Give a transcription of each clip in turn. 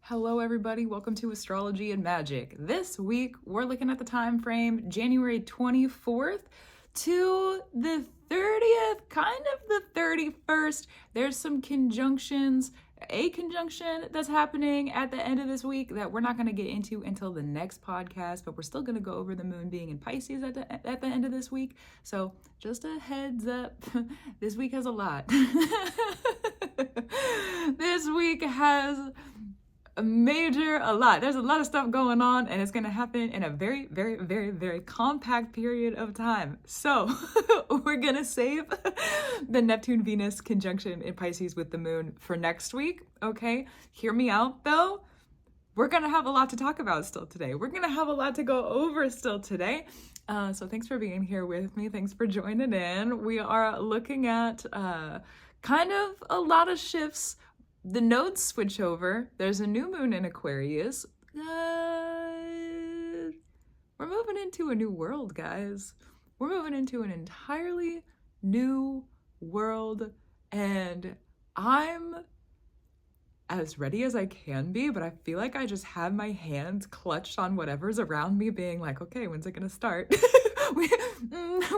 Hello everybody, welcome to Astrology and Magic. This week we're looking at the time frame January 24th to the 30th, kind of the 31st. There's some conjunctions, a conjunction that's happening at the end of this week that we're not going to get into until the next podcast, but we're still going to go over the moon being in Pisces at the end of this week. So just a heads up, this week has a lot. This week has a lot. There's a lot of stuff going on, and it's going to happen in a very, very, very, very compact period of time. So we're going to save the Neptune-Venus conjunction in Pisces with the moon for next week. Okay, hear me out though. We're going to have a lot to talk about still today. We're going to have a lot to go over still today. So thanks for being here with me. Thanks for joining in. We are looking at kind of a lot of shifts. The nodes switch over. There's a new moon in Aquarius. We're moving into a new world, guys. We're moving into an entirely new world, and I'm as ready as I can be, but I feel like I just have my hands clutched on whatever's around me, being like, okay, when's it gonna start?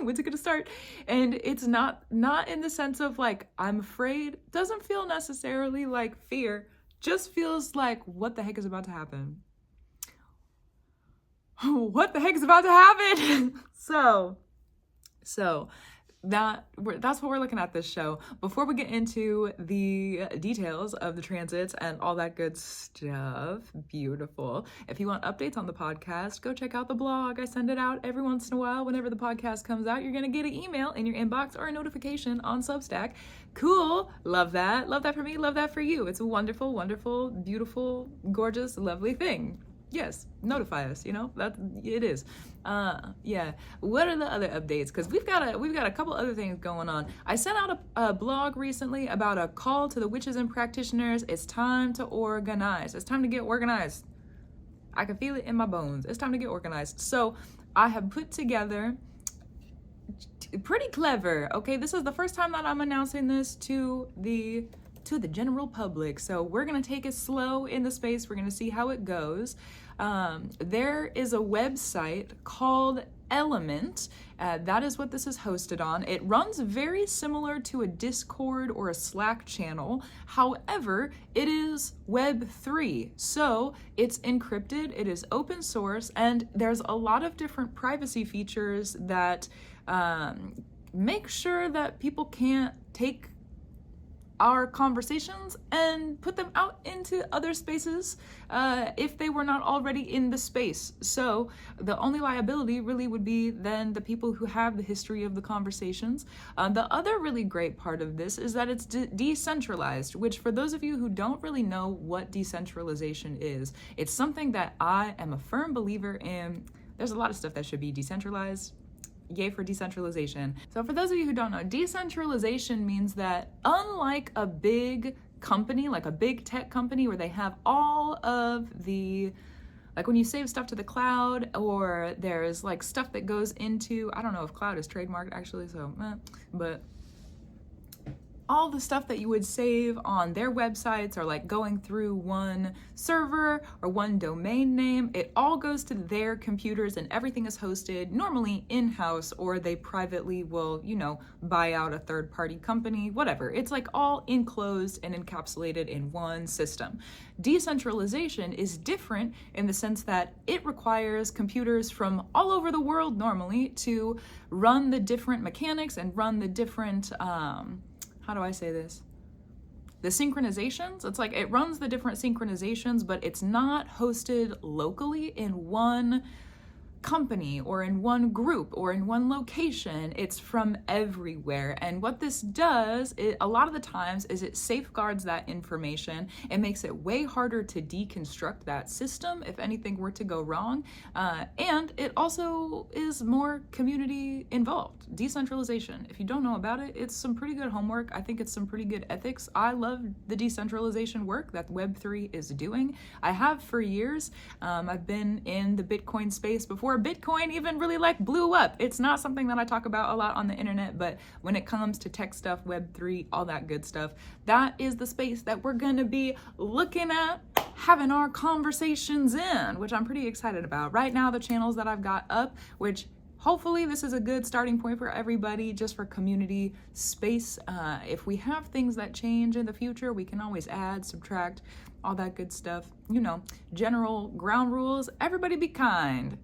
When's it gonna start? And it's not in the sense of like I'm afraid. Doesn't feel necessarily like fear, just feels like what the heck is about to happen. What the heck is about to happen? So that's what we're looking at this show. Before we get into the details of the transits and all that good stuff, beautiful. If you want updates on the podcast, go check out the blog. I send it out every once in a while. Whenever the podcast comes out, you're gonna get an email in your inbox or a notification on Substack. Cool, love that for me, love that for you. It's a wonderful, wonderful, beautiful, gorgeous, lovely thing. Yes, notify us, that it is. Yeah. What are the other updates? Because we've got a couple other things going on. I sent out a blog recently about a call to the witches and practitioners. It's time to organize. It's time to get organized. I can feel it in my bones. It's time to get organized. So I have put together pretty clever. Okay, this is the first time that I'm announcing this to the general public. So we're going to take it slow in the space. We're going to see how it goes. There is a website called Element. That is what this is hosted on. It runs very similar to a Discord or a Slack channel. However, it is Web3. So it's encrypted, it is open source, and there's a lot of different privacy features that make sure that people can't take our conversations and put them out into other spaces if they were not already in the space. So the only liability really would be then the people who have the history of the conversations. The other really great part of this is that it's decentralized, which for those of you who don't really know what decentralization is, it's something that I am a firm believer in. There's a lot of stuff that should be decentralized. Yay for decentralization. So for those of you who don't know, decentralization means that unlike a big company, like a big tech company where they have all of the, like when you save stuff to the cloud, or there's like stuff that goes into, I don't know if cloud is trademarked actually, so, but all the stuff that you would save on their websites are like going through one server or one domain name. It all goes to their computers and everything is hosted normally in-house, or they privately will, buy out a third-party company, whatever. It's like all enclosed and encapsulated in one system. Decentralization is different in the sense that it requires computers from all over the world normally to run the different mechanics and run the different, how do I say this? The synchronizations. It's like it runs the different synchronizations, but it's not hosted locally in one company or in one group or in one location. It's from everywhere. And what this does, a lot of the times, is it safeguards that information. It makes it way harder to deconstruct that system if anything were to go wrong. And it also is more community involved. Decentralization. If you don't know about it, it's some pretty good homework. I think it's some pretty good ethics. I love the decentralization work that Web3 is doing. I have for years. I've been in the Bitcoin space before Bitcoin even really blew up. It's not something that I talk about a lot on the internet, but when it comes to tech stuff, Web3, all that good stuff, that is the space that we're gonna be looking at. having our conversations in, which I'm pretty excited about. Right now, the channels that I've got up, which hopefully this is a good starting point for everybody, just for community space. If we have things that change in the future, we can always add, subtract, all that good stuff. You know, general ground rules, everybody be kind.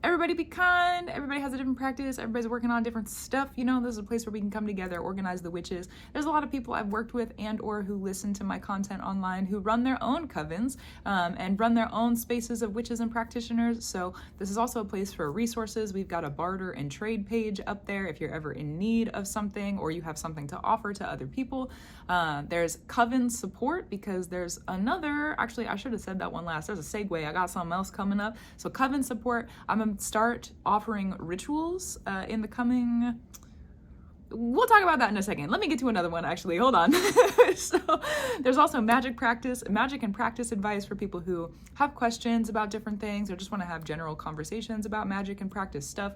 Everybody be kind. Everybody has a different practice. Everybody's working on different stuff. You know, this is a place where we can come together, organize the witches. There's a lot of people I've worked with and or who listen to my content online who run their own covens and run their own spaces of witches and practitioners. So this is also a place for resources. We've got a barter and trade page up there if you're ever in need of something or you have something to offer to other people. There's coven support because there's another, actually I should have said that one last. There's a segue. I got something else coming up. So coven support, I'm gonna start offering rituals in the coming, we'll talk about that in a second. Let me get to another one actually, hold on. So there's also magic and practice advice for people who have questions about different things or just want to have general conversations about magic and practice stuff.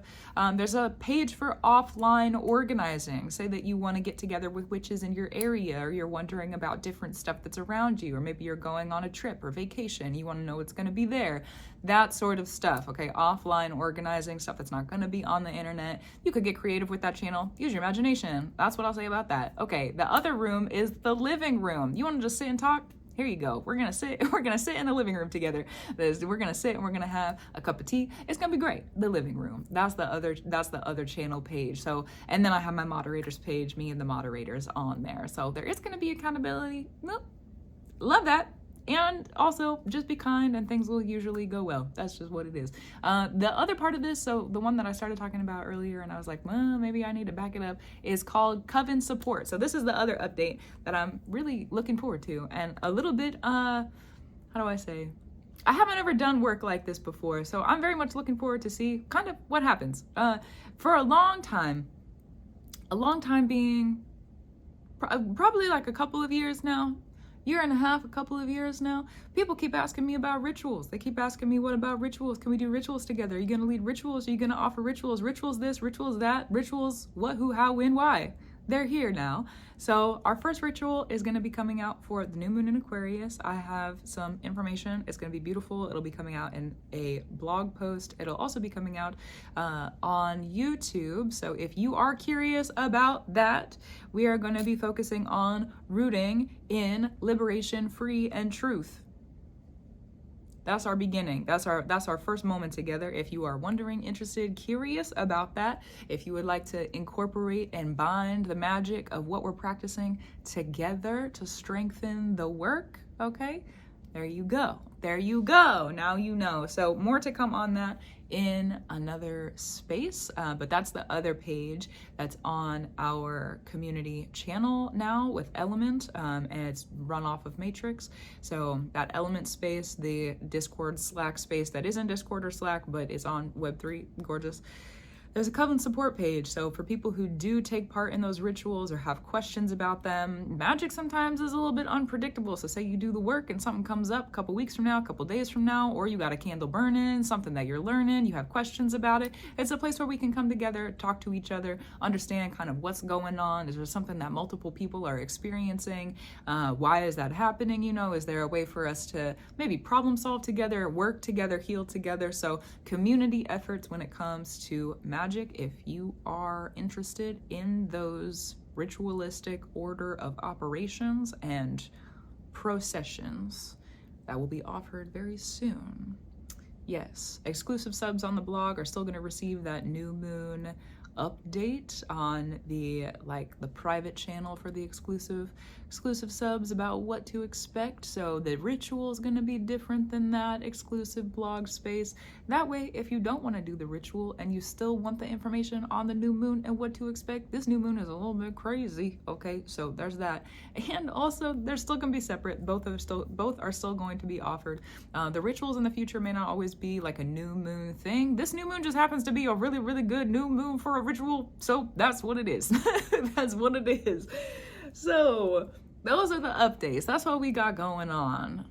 There's a page for offline organizing. Say that you want to get together with witches in your area or you're wondering about different stuff that's around you, or maybe you're going on a trip or vacation, you want to know what's going to be there. That sort of stuff, okay? Offline organizing, stuff that's not going to be on the internet. You could get creative with that channel. Use your imagination. That's what I'll say about that. Okay, the other room is the living room. You want to just sit and talk? Here you go. We're gonna sit in the living room together. We're gonna sit and we're gonna have a cup of tea. It's gonna be great. The living room. That's the other channel page. So, and then I have my moderators page, me and the moderators on there. So there is gonna be accountability. Nope. Love that. And also, just be kind and things will usually go well. That's just what it is. The other part of this, so the one that I started talking about earlier and I was like, well, maybe I need to back it up, is called Coven Support. So this is the other update that I'm really looking forward to. And a little bit, how do I say? I haven't ever done work like this before. So I'm very much looking forward to see kind of what happens. For a long time being probably like a couple of years now, year and a half, a couple of years now, people keep asking me about rituals. They keep asking me, what about rituals? Can we do rituals together? Are you going to lead rituals? Are you going to offer rituals? Rituals this, rituals that, rituals what, who, how, when, why? They're here now. So our first ritual is going to be coming out for the new moon in Aquarius. I have some information. It's going to be beautiful. It'll be coming out in a blog post. It'll also be coming out on YouTube. So if you are curious about that, we are going to be focusing on rooting in liberation, free, and truth. That's our beginning. That's our first moment together. If you are wondering, interested, curious about that, if you would like to incorporate and bind the magic of what we're practicing together to strengthen the work, okay? There you go. There you go. Now you know. So more to come on that in another space, but that's the other page that's on our community channel now with Element, and it's run off of Matrix. So that Element space, the Discord Slack space that isn't Discord or Slack, but is on Web3, gorgeous. There's a coven support page, so for people who do take part in those rituals or have questions about them, magic sometimes is a little bit unpredictable. So say you do the work and something comes up a couple weeks from now, a couple days from now, or you got a candle burning, something that you're learning, you have questions about it. It's a place where we can come together, talk to each other, understand kind of what's going on. Is there something that multiple people are experiencing? Why is that happening? You know, is there a way for us to maybe problem solve together, work together, heal together? So community efforts when it comes to magic, if you are interested in those ritualistic order of operations and processions, that will be offered very soon. Yes, exclusive subs on the blog are still going to receive that new moon update on the private channel for the exclusive subs about what to expect. So the ritual is going to be different than that exclusive blog space. That way, if you don't want to do the ritual and you still want the information on the new moon and what to expect, this new moon is a little bit crazy. Okay, so there's that. And also, they're still going to be separate. Both are still going to be offered. The rituals in the future may not always be like a new moon thing. This new moon just happens to be a really, really good new moon for a ritual. So that's what it is. That's what it is. So those are the updates. That's what we got going on.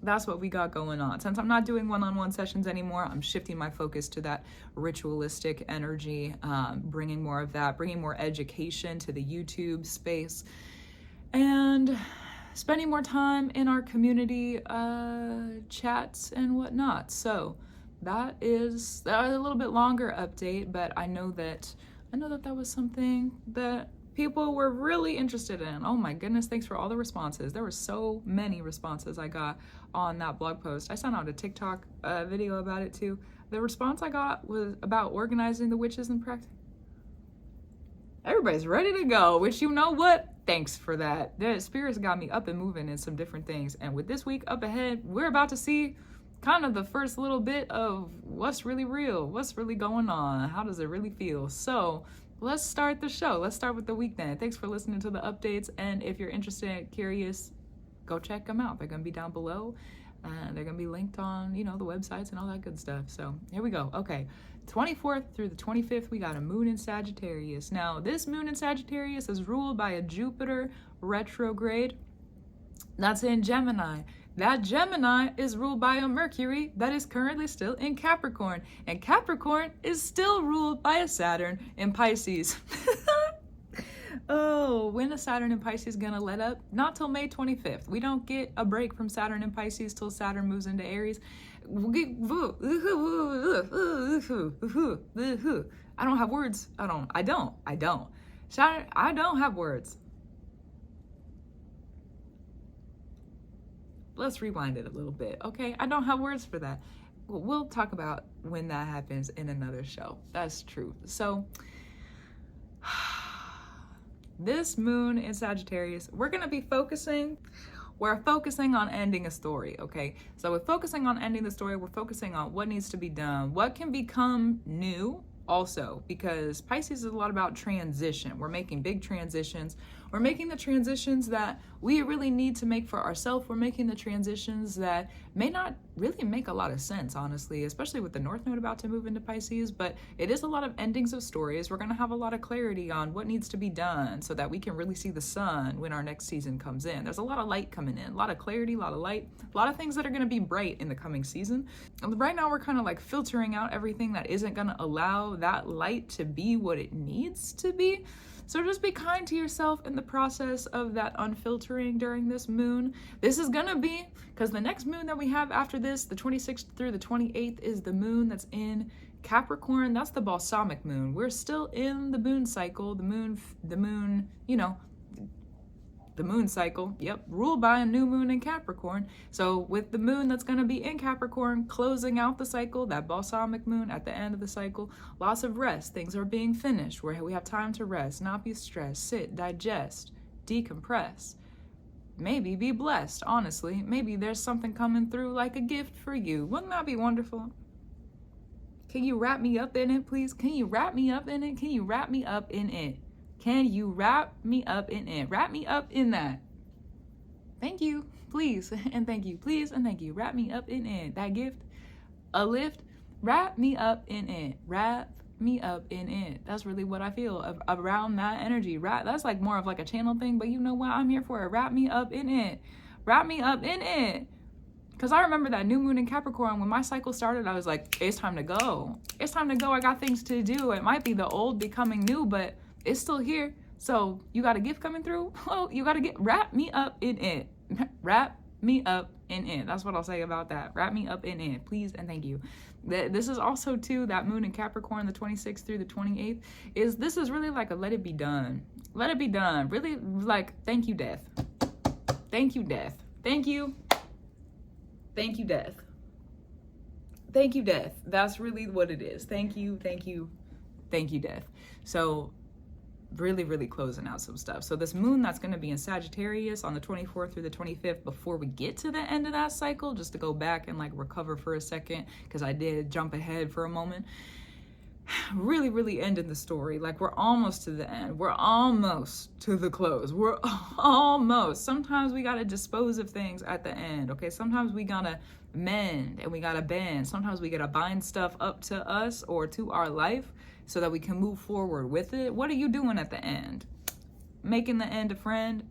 Since I'm not doing one-on-one sessions anymore, I'm shifting my focus to that ritualistic energy, bringing more of that, bringing more education to the YouTube space. And spending more time in our community chats and whatnot. So that is a little bit longer update, but I know that that was something that people were really interested in. Oh my goodness, thanks for all the responses. There were so many responses I got on that blog post. I sent out a TikTok video about it too. The response I got was about organizing the witches and practice. Everybody's ready to go, which, you know what? Thanks for that. The spirits got me up and moving in some different things. And with this week up ahead, we're about to see kind of the first little bit of what's really real, what's really going on, how does it really feel. So let's start the show. Let's start with the week then. Thanks for listening to the updates. And if you're interested, curious, go check them out. They're going to be down below. They're going to be linked on, the websites and all that good stuff. So here we go. Okay. 24th through the 25th, we got a moon in Sagittarius. Now, this moon in Sagittarius is ruled by a Jupiter retrograde that's in Gemini. That Gemini is ruled by a Mercury that is currently still in Capricorn. And Capricorn is still ruled by a Saturn in Pisces. Oh, when is Saturn in Pisces gonna let up? Not till May 25th. We don't get a break from Saturn in Pisces till Saturn moves into Aries. I don't have words. I don't. Saturn, I don't have words. Let's rewind it a little bit, okay? I don't have words for that. We'll talk about when that happens in another show. That's true. So, this moon in Sagittarius, we're focusing on ending a story, okay? So we're focusing on ending the story. We're focusing on what needs to be done, what can become new also, because Pisces is a lot about transition. We're making big transitions. We're making the transitions that we really need to make for ourselves. We're making the transitions that may not really make a lot of sense, honestly, especially with the North Node about to move into Pisces, but it is a lot of endings of stories. We're going to have a lot of clarity on what needs to be done so that we can really see the sun when our next season comes in. There's a lot of light coming in, a lot of clarity, a lot of light, a lot of things that are going to be bright in the coming season. And right now we're kind of like filtering out everything that isn't going to allow that light to be what it needs to be. So just be kind to yourself in the process of that unfiltering during this moon. This is gonna be, because the next moon that we have after this, the 26th through the 28th, is the moon that's in Capricorn. That's the balsamic moon. We're still in the moon cycle, the moon, the moon cycle, yep, ruled by a new moon in Capricorn. So with the moon that's going to be in Capricorn closing out the cycle, that balsamic moon at the end of the cycle, lots of rest. Things are being finished where we have time to rest, not be stressed, sit, digest, decompress. Maybe be blessed, honestly. Maybe there's something coming through like a gift for you. Wouldn't that be wonderful? Can you wrap me up in it, please? Can you wrap me up in it? Can you wrap me up in it? Can you wrap me up in it? Wrap me up in that. Thank you, please, and thank you, please, and thank you. Wrap me up in it. That gift, a lift, wrap me up in it. Wrap me up in it. That's really what I feel around that energy. That's like more of like a channel thing, but you know what? I'm here for it. Wrap me up in it. Wrap me up in it. Because I remember that new moon in Capricorn, when my cycle started, I was like, it's time to go. It's time to go. I got things to do. It might be the old becoming new, but it's still here. So you got a gift coming through? Oh, you got to wrap me up in it. Wrap me up in it. That's what I'll say about that. Wrap me up in it, please and thank you. This is also too, that moon in Capricorn, the 26th through the 28th, this is really like a let it be done. Let it be done. Really like, thank you, death. Thank you, death. Thank you. Thank you, death. Thank you, death. That's really what it is. Thank you, thank you, thank you, death. So really closing out some stuff. So this moon that's going to be in Sagittarius on the 24th through the 25th, before we get to the end of that cycle, just to go back and like recover for a second, because I did jump ahead for a moment, really ending the story. Like, we're almost to the end. We're almost to the close. We're almost. Sometimes we got to dispose of things at the end, okay? Sometimes we got to mend and we got to bend. Sometimes we got to bind stuff up to us or to our life so that we can move forward with it. What are you doing at the end? Making the end a friend?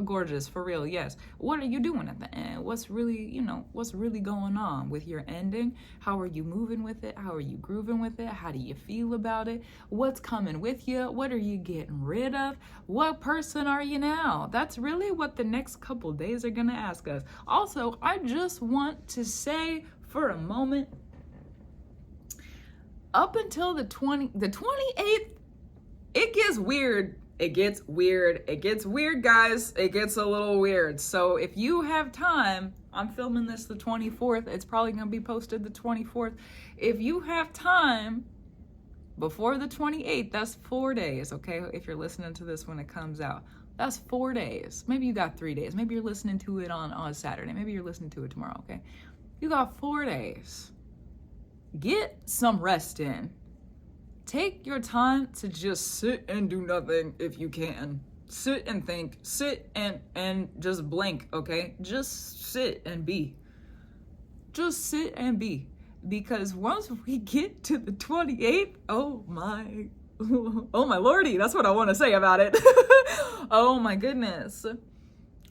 Gorgeous, for real, yes. What are you doing at the end? What's really, what's really going on with your ending? How are you moving with it? How are you grooving with it? How do you feel about it? What's coming with you? What are you getting rid of? What person are you now? That's really what the next couple days are gonna ask us. Also, I just want to say for a moment, up until the 28th, it gets weird. It gets weird. It gets weird, guys. It gets a little weird. So if you have time, I'm filming this the 24th. It's probably going to be posted the 24th. If you have time before the 28th, that's 4 days, okay? If you're listening to this when it comes out, that's 4 days. Maybe you got 3 days. Maybe you're listening to it on Saturday. Maybe you're listening to it tomorrow, okay? You got 4 days. Get some rest in. Take your time to just sit and do nothing if you can. Sit and think. Sit and just blank, okay? Just sit and be. Just sit and be. Because once we get to the 28th, oh my lordy, that's what I want to say about it. Oh my goodness.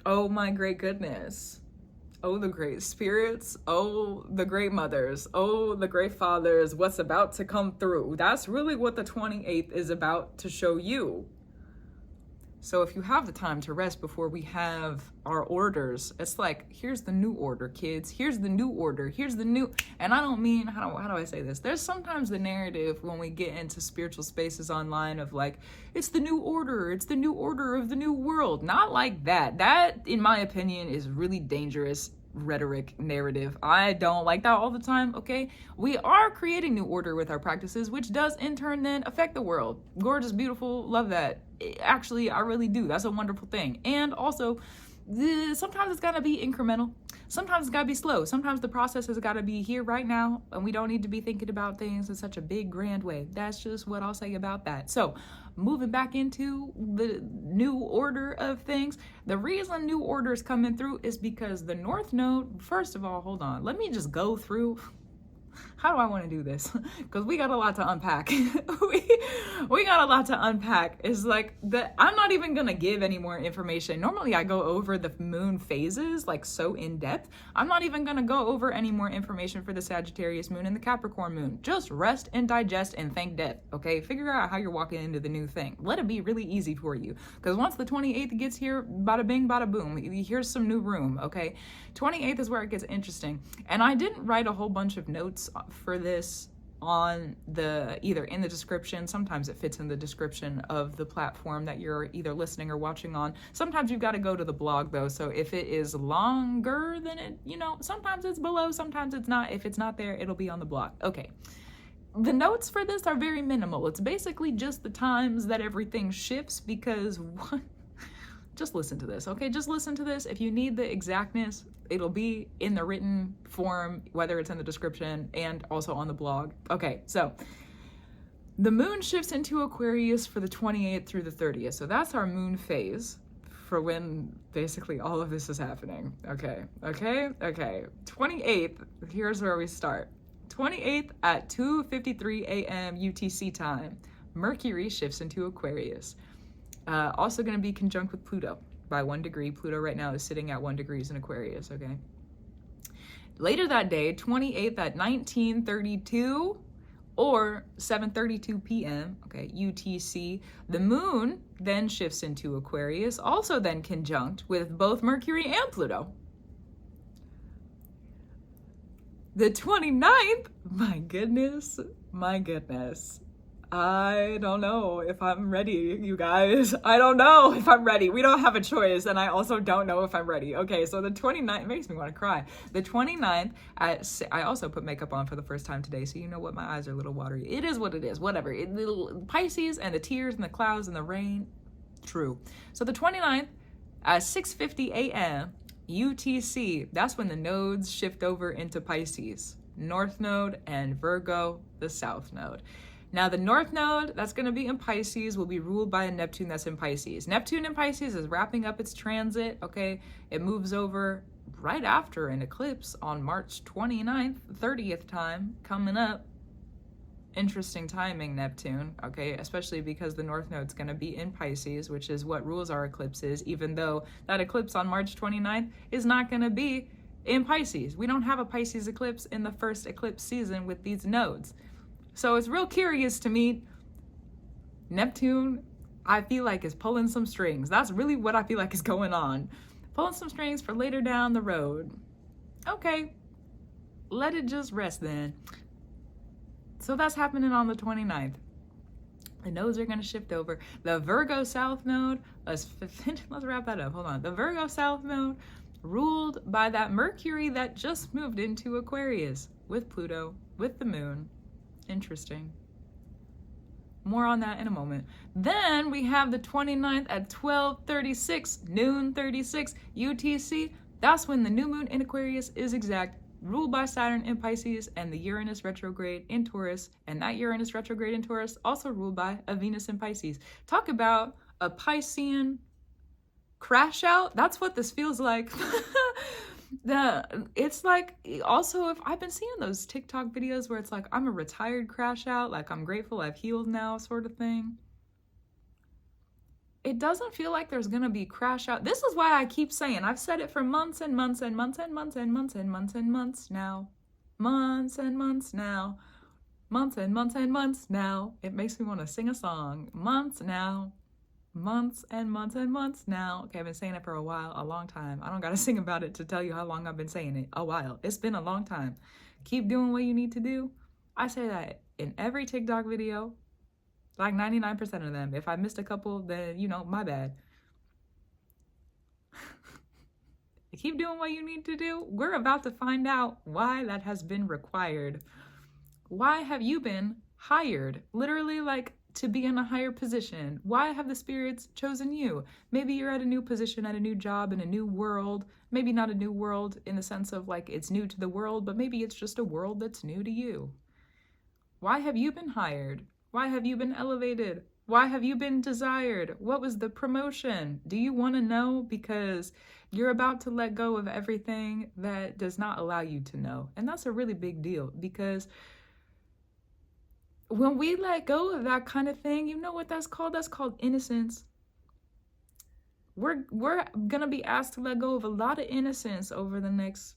Oh my great goodness. Oh, the great spirits. Oh, the great mothers. Oh, the great fathers. What's about to come through. That's really what the 28th is about to show you. So if you have the time to rest before we have our orders, it's like, here's the new order, kids. Here's the new order. Here's the new, and I don't mean, how do I say this? There's sometimes the narrative when we get into spiritual spaces online of like, it's the new order. It's the new order of the new world. Not like that. That, in my opinion, is really dangerous rhetoric narrative. I don't like that all the time, okay? We are creating new order with our practices, which does in turn then affect the world. Gorgeous, beautiful, love that. Actually, I really do. That's a wonderful thing. And also, sometimes it's gotta be incremental. Sometimes it's gotta be slow. Sometimes the process has gotta be here right now, and we don't need to be thinking about things in such a big, grand way. That's just what I'll say about that. So, moving back into the new order of things, the reason new order is coming through is because the North Node, first of all, hold on, let me just go through. How do I want to do this? Because we got a lot to unpack. we got a lot to unpack. It's like I'm not even gonna give any more information. Normally I go over the moon phases like so in depth. I'm not even gonna go over any more information for the Sagittarius moon and the Capricorn moon. Just rest and digest and thank death, okay? Figure out how you're walking into the new thing. Let it be really easy for you. Because once the 28th gets here, bada bing, bada boom, here's some new room, okay? 28th is where it gets interesting. And I didn't write a whole bunch of notes for this on either in the description. Sometimes it fits in the description of the platform that you're either listening or watching on. Sometimes you've got to go to the blog though. So if it is longer than it, sometimes it's below, sometimes it's not. If it's not there, it'll be on the blog. Okay. The notes for this are very minimal. It's basically just the times that everything shifts because just listen to this, okay? Just listen to this. If you need the exactness, it'll be in the written form, whether it's in the description and also on the blog. Okay, so the moon shifts into Aquarius for the 28th through the 30th. So that's our moon phase for when basically all of this is happening. Okay. 28th, here's where we start. 28th at 2:53 a.m. UTC time, Mercury shifts into Aquarius. Also going to be conjunct with Pluto by 1 degree. Pluto right now is sitting at 1 degree in Aquarius, okay? Later that day, 28th at 19:32 or 7:32 p.m., okay, UTC, the moon then shifts into Aquarius, also then conjunct with both Mercury and Pluto. The 29th, my goodness. I don't know if I'm ready, you guys. I don't know if I'm ready. We don't have a choice, and I also don't know if I'm ready. Okay, so the 29th makes me want to cry. The 29th, I also put makeup on for the first time today, so you know what? My eyes are a little watery. It is what it is, whatever. Pisces and the tears and the clouds and the rain, true. So the 29th at 6:50 a.m. UTC, that's when the nodes shift over into Pisces. North Node and Virgo, the South Node. Now, the North Node, that's going to be in Pisces, will be ruled by a Neptune that's in Pisces. Neptune in Pisces is wrapping up its transit, okay? It moves over right after an eclipse on March 29th, 30th time, coming up. interesting timing, Neptune, okay? Especially because the North Node's going to be in Pisces, which is what rules our eclipses, even though that eclipse on March 29th is not going to be in Pisces. We don't have a Pisces eclipse in the first eclipse season with these nodes. So it's real curious to me. Neptune, I feel like, is pulling some strings. That's really what I feel like is going on. Pulling some strings for later down the road. Okay, let it just rest then. So that's happening on the 29th. The nodes are going to shift over. The Virgo South Node, let's wrap that up. Hold on. The Virgo South Node, ruled by that Mercury that just moved into Aquarius with Pluto, with the moon. Interesting. More on that in a moment. Then we have the 29th at 12:36, noon 36 UTC. That's when the new moon in Aquarius is exact, ruled by Saturn in Pisces and the Uranus retrograde in Taurus. And that Uranus retrograde in Taurus also ruled by a Venus in Pisces. Talk about a Piscean crash out. That's what this feels like. It's like, also, if I've been seeing those TikTok videos where it's like, I'm a retired crash out, like I'm grateful I've healed now sort of thing. It doesn't feel like there's gonna be crash out. This is why I keep saying, I've said it for months and months and months and months and months and months and months now. Months and months now. Months and months and months now. It makes me want to sing a song. Months now. Months and months and months now. Okay, I've been saying it for a while, a long time. I don't gotta sing about it to tell you how long I've been saying it. A while. It's been a long time. Keep doing what you need to do. I say that in every TikTok video, like 99% of them. If I missed a couple, then, you know, my bad. Keep doing what you need to do. We're about to find out why that has been required. Why have you been hired? Literally, like, to be in a higher position. Why have the spirits chosen you? Maybe you're at a new position, at a new job, in a new world. Maybe not a new world in the sense of like it's new to the world, but maybe it's just a world that's new to you. Why have you been hired? Why have you been elevated? Why have you been desired? What was the promotion? Do you want to know? Because you're about to let go of everything that does not allow you to know. And that's a really big deal, because when we let go of that kind of thing, you know what that's called? That's called innocence. We're gonna be asked to let go of a lot of innocence over the next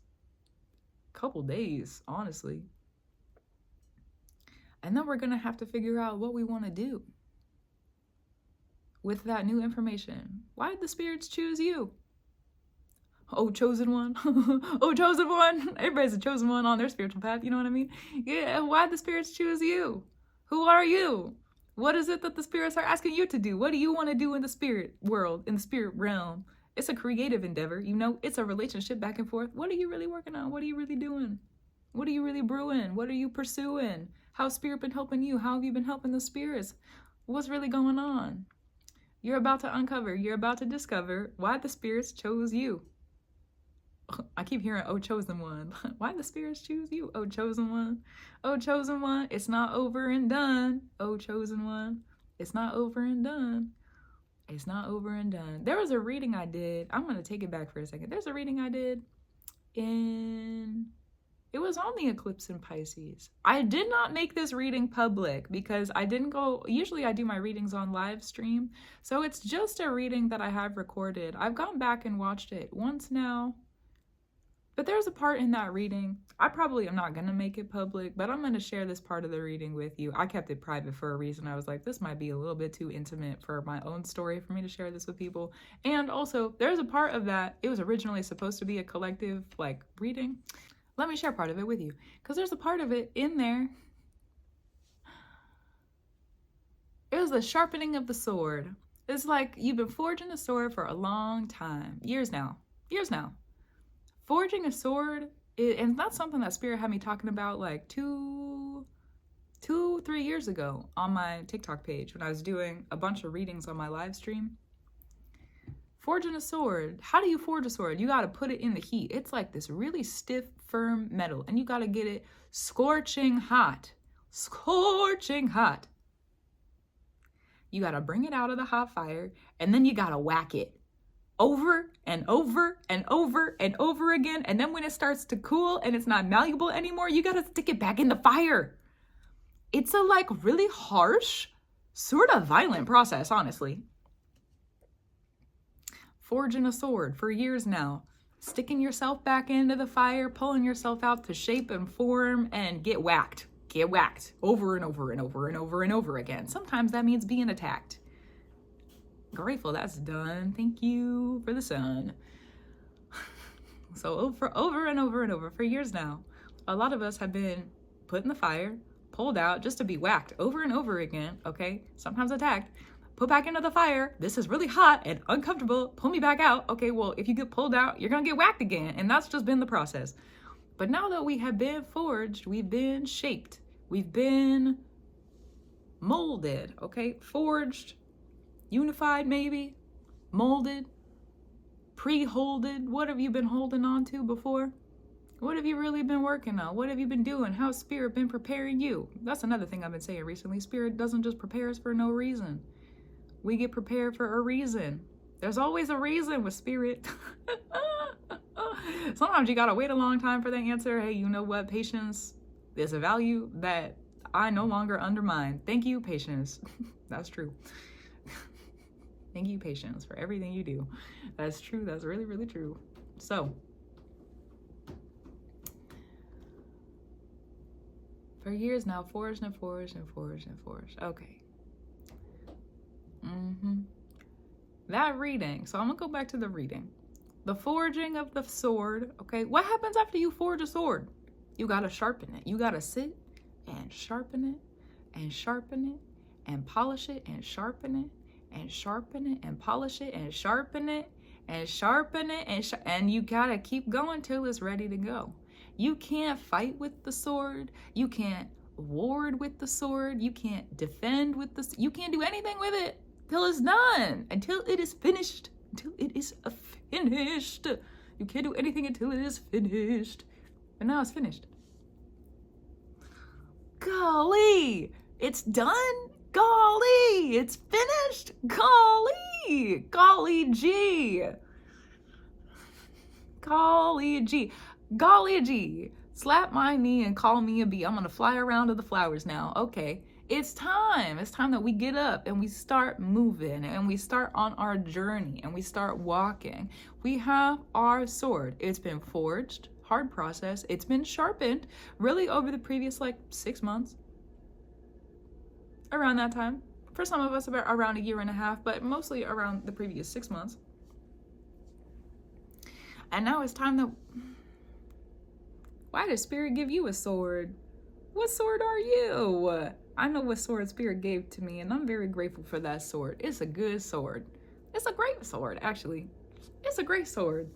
couple days, honestly. And then we're gonna have to figure out what we want to do with that new information. Why did the spirits choose you? Oh, chosen one. Oh, chosen one. Everybody's a chosen one on their spiritual path, you know what I mean? Yeah, why did the spirits choose you? Who are you? What is it that the spirits are asking you to do? What do you want to do in the spirit world, in the spirit realm? It's a creative endeavor, you know? It's a relationship back and forth. What are you really working on? What are you really doing? What are you really brewing? What are you pursuing? How's spirit been helping you? How have you been helping the spirits? What's really going on? You're about to uncover, you're about to discover why the spirits chose you. I keep hearing, oh, chosen one. Why the spirits choose you? Oh, chosen one. Oh, chosen one. It's not over and done. Oh, chosen one. It's not over and done. It's not over and done. There was a reading I did. I'm going to take it back for a second. There's a reading I did it was on the eclipse in Pisces. I did not make this reading public because I didn't go, usually I do my readings on live stream. So it's just a reading that I have recorded. I've gone back and watched it once now. But there's a part in that reading, I probably am not going to make it public, but I'm going to share this part of the reading with you. I kept it private for a reason. I was like, this might be a little bit too intimate for my own story for me to share this with people. And also, there's a part of that, it was originally supposed to be a collective, like, reading. Let me share part of it with you, because there's a part of it in there. It was the sharpening of the sword. It's like you've been forging a sword for a long time, years now. Forging a sword, and that's something that Spirit had me talking about like 3 years ago on my TikTok page when I was doing a bunch of readings on my live stream. Forging a sword. How do you forge a sword? You got to put it in the heat. It's like this really stiff, firm metal, and you got to get it scorching hot. Scorching hot. You got to bring it out of the hot fire, and then you got to whack it over and over and over and over again. And then when it starts to cool and it's not malleable anymore, you got to stick it back in the fire. It's a like really harsh, sort of violent process, honestly. Forging a sword for years now, sticking yourself back into the fire, pulling yourself out to shape and form and get whacked over and over and over and over and over again. Sometimes that means being attacked. Grateful that's done. Thank you for the sun. So over and over and over for years now, a lot of us have been put in the fire, pulled out just to be whacked over and over again, okay? Sometimes attacked, put back into the fire. This is really hot and uncomfortable. Pull me back out. Okay, well, if you get pulled out, you're gonna get whacked again. And that's just been the process. But now that we have been forged, we've been shaped, we've been molded, okay? Forged, unified maybe, molded, pre-holded. What have you been holding on to before? What have you really been working on? What have you been doing? How's Spirit been preparing you? That's another thing I've been saying recently. Spirit doesn't just prepare us for no reason. We get prepared for a reason. There's always a reason with Spirit. Sometimes you gotta wait a long time for the answer. Hey, you know what? Patience is a value that I no longer undermine. Thank you, patience. That's true. Thank you, patience, for everything you do. That's true. That's really, really true. So, for years now, forged and forged and forged and forged. Okay. That reading. So I'm going to go back to the reading. The forging of the sword. Okay. What happens after you forge a sword? You got to sharpen it. You got to sit and sharpen it and sharpen it and polish it and sharpen it and sharpen it and polish it and sharpen it and sharpen it and you gotta keep going till it's ready to go. You can't fight with the sword. You can't ward with the sword. You can't defend with the. You can't do anything with it till it's done. Until it is finished. Until it is finished. You can't do anything until it is finished. And now it's finished. Golly, it's done. Golly, it's finished. Golly, golly gee. Golly gee. Golly gee. Slap my knee and call me a bee. I'm gonna fly around to the flowers now. Okay, it's time. It's time that we get up and we start moving and we start on our journey and we start walking. We have our sword. It's been forged, hard process. It's been sharpened really over the previous 6 months. Around that time. For some of us, about around a year and a half, but mostly around the previous 6 months. And now it's time to... Why did Spirit give you a sword? What sword are you? I know what sword Spirit gave to me, and I'm very grateful for that sword. It's a good sword. It's a great sword, actually. It's a great sword.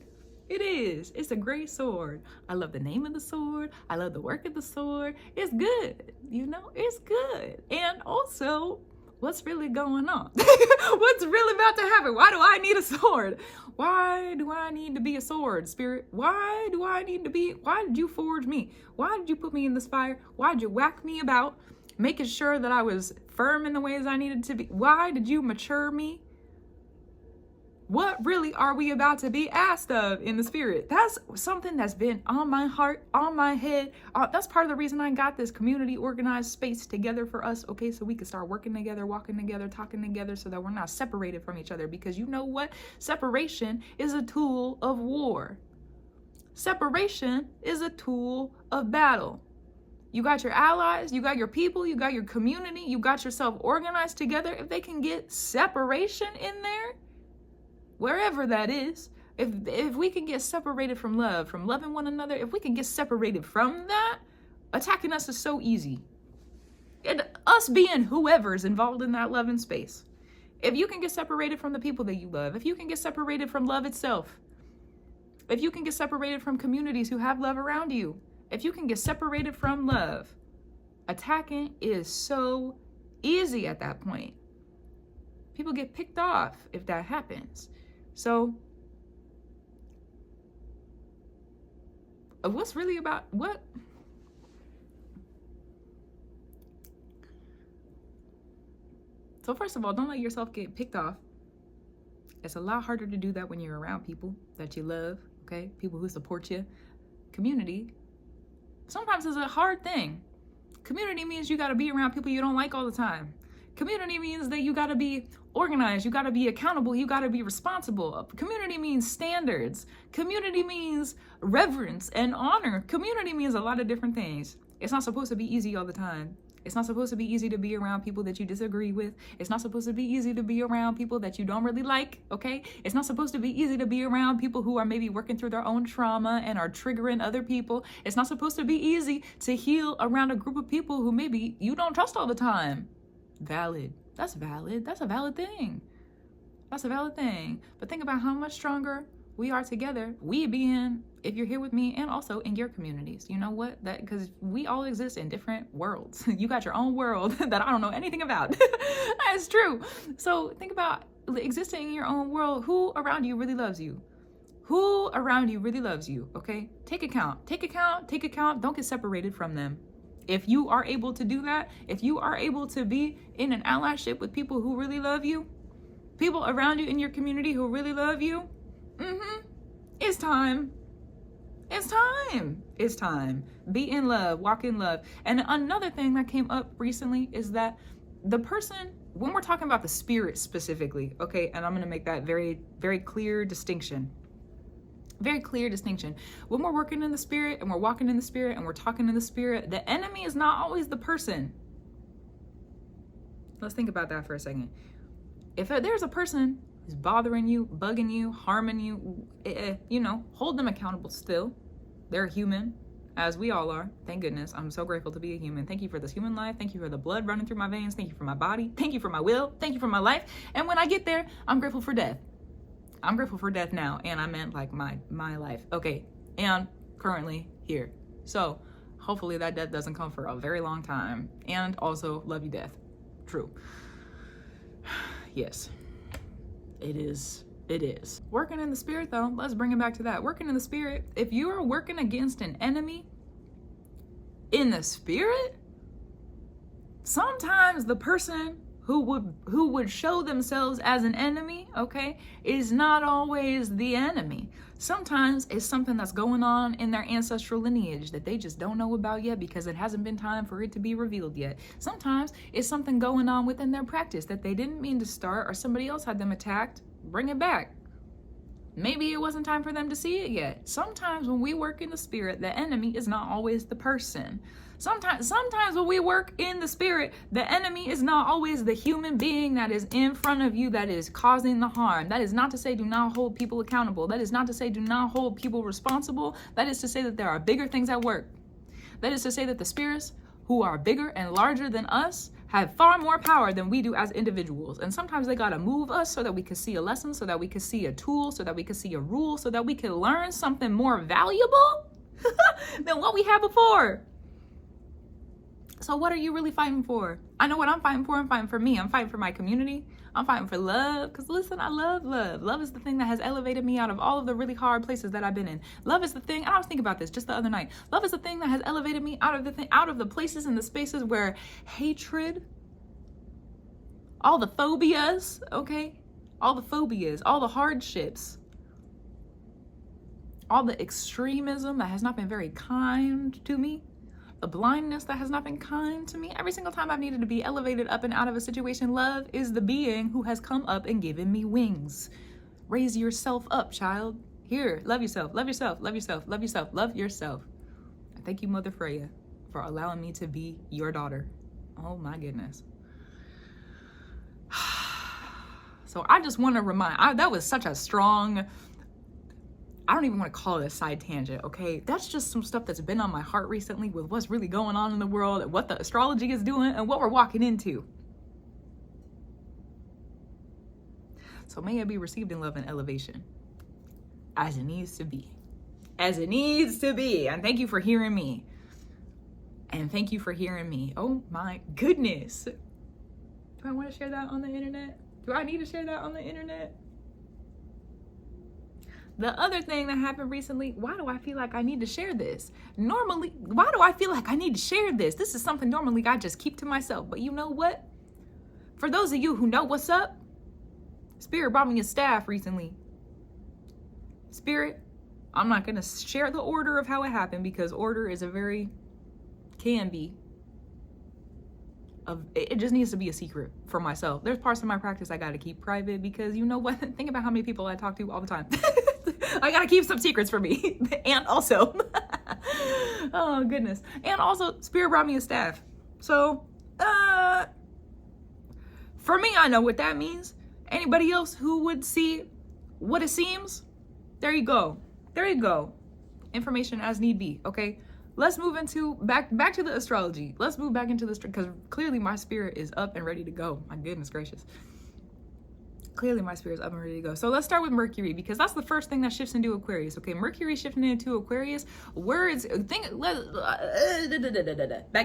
It is. It's a great sword. I love the name of the sword. I love the work of the sword. It's good. You know, it's good. And also, what's really going on? What's really about to happen? Why do I need a sword? Why do I need to be a sword, Spirit? Why did you forge me? Why did you put me in this fire? Why did you whack me about, making sure that I was firm in the ways I needed to be? Why did you mature me? What really are we about to be asked of in the Spirit? That's something that's been on my heart, on my head. That's part of the reason I got this community organized space together for us, okay? So we can start working together, walking together, talking together so that we're not separated from each other. Because you know what? Separation is a tool of war. Separation is a tool of battle. You got your allies, you got your people, you got your community, you got yourself organized together. If they can get separation in there, wherever that is, if we can get separated from love, from loving one another, if we can get separated from that, attacking us is so easy. And us being whoever's involved in that loving space. If you can get separated from the people that you love, if you can get separated from love itself, if you can get separated from communities who have love around you, if you can get separated from love, attacking is so easy at that point. People get picked off if that happens. So, what's really about what? So first of all, don't let yourself get picked off. It's a lot harder to do that when you're around people that you love, okay? People who support you. Community. Sometimes it's a hard thing. Community means you got to be around people you don't like all the time. Community means that you got to be organized, you got to be accountable, you got to be responsible. Community means standards. Community means reverence and honor. Community means a lot of different things. It's not supposed to be easy all the time. It's not supposed to be easy to be around people that you disagree with. It's not supposed to be easy to be around people that you don't really like, okay? It's not supposed to be easy to be around people who are maybe working through their own trauma and are triggering other people. It's not supposed to be easy to heal around a group of people who maybe you don't trust all the time. Valid. That's valid. That's a valid thing. That's a valid thing. But think about how much stronger we are together. We being, if you're here with me, and also in your communities. You know what? That because we all exist in different worlds. You got your own world that I don't know anything about. That's true. So think about existing in your own world. Who around you really loves you? Who around you really loves you? Okay? Take account. Take account. Take account. Don't get separated from them. If you are able to do that, if you are able to be in an allyship with people who really love you, people around you in your community who really love you, it's time. It's time. It's time. Be in love. Walk in love. And another thing that came up recently is that the person, when we're talking about the spirit specifically, okay, and I'm going to make that very, very clear distinction. Very clear distinction. When we're working in the spirit and we're walking in the spirit and we're talking in the spirit, the enemy is not always the person. Let's think about that for a second. If there's a person who's bothering you, bugging you, harming you, hold them accountable still. They're human, as we all are. Thank goodness. I'm so grateful to be a human. Thank you for this human life. Thank you for the blood running through my veins. Thank you for my body. Thank you for my will. Thank you for my life. And when I get there, I'm grateful for death. I'm grateful for death now, and I meant like my life. Okay, and currently here. So hopefully that death doesn't come for a very long time. And also, love you, death. True. Yes, it is. It is. Working in the spirit, though, let's bring it back to that. Working in the spirit, if you are working against an enemy in the spirit, sometimes the person who would show themselves as an enemy, okay, is not always the enemy. Sometimes it's something that's going on in their ancestral lineage that they just don't know about yet because it hasn't been time for it to be revealed yet. Sometimes it's something going on within their practice that they didn't mean to start, or somebody else had them attacked. Bring it back. Maybe it wasn't time for them to see it yet. Sometimes when we work in the spirit, the enemy is not always the person. Sometimes when we work in the spirit, the enemy is not always the human being that is in front of you that is causing the harm. That is not to say do not hold people accountable. That is not to say do not hold people responsible. That is to say that there are bigger things at work. That is to say that the spirits who are bigger and larger than us have far more power than we do as individuals. And sometimes they gotta move us so that we can see a lesson, so that we can see a tool, so that we can see a rule, so that we can learn something more valuable than what we had before. So what are you really fighting for? I know what I'm fighting for. I'm fighting for me. I'm fighting for my community. I'm fighting for love. Because listen, I love love. Love is the thing that has elevated me out of all of the really hard places that I've been in. Love is the thing, and I was thinking about this just the other night. Love is the thing that has elevated me out of the places and the spaces where hatred, all the phobias, okay? All the phobias, all the hardships, all the extremism that has not been very kind to me. The blindness that has not been kind to me. Every single time I've needed to be elevated up and out of a situation, love is the being who has come up and given me wings. Raise yourself up, child. Here, love yourself, love yourself, love yourself, love yourself, love yourself. Thank you, Mother Freya, for allowing me to be your daughter. Oh my goodness. So I just want to remind, that was such a strong, I don't even want to call it a side tangent, okay? That's just some stuff that's been on my heart recently with what's really going on in the world and what the astrology is doing and what we're walking into. So may it be received in love and elevation as it needs to be. As it needs to be. And thank you for hearing me. And thank you for hearing me. Oh my goodness. Do I want to share that on the internet? Do I need to share that on the internet? The other thing that happened recently, why do I feel like I need to share this? Normally, why do I feel like I need to share this? This is something normally I just keep to myself. But you know what? For those of you who know what's up, Spirit brought me a staff recently. Spirit, I'm not going to share the order of how it happened because order is can be it just needs to be a secret for myself. There's parts of my practice I gotta keep private because you know what? Think about how many people I talk to all the time. I gotta keep some secrets for me. And also, oh goodness. And also, Spirit brought me a staff. So, for me, I know what that means. Anybody else who would see what it seems, there you go. There you go. Information as need be, okay? Let's move into back to the astrology. Let's move back into this because clearly my spirit is up and ready to go. My goodness gracious. Clearly my spirit is up and ready to go. So let's start with Mercury because that's the first thing that shifts into Aquarius. Okay, Mercury shifting into Aquarius. Back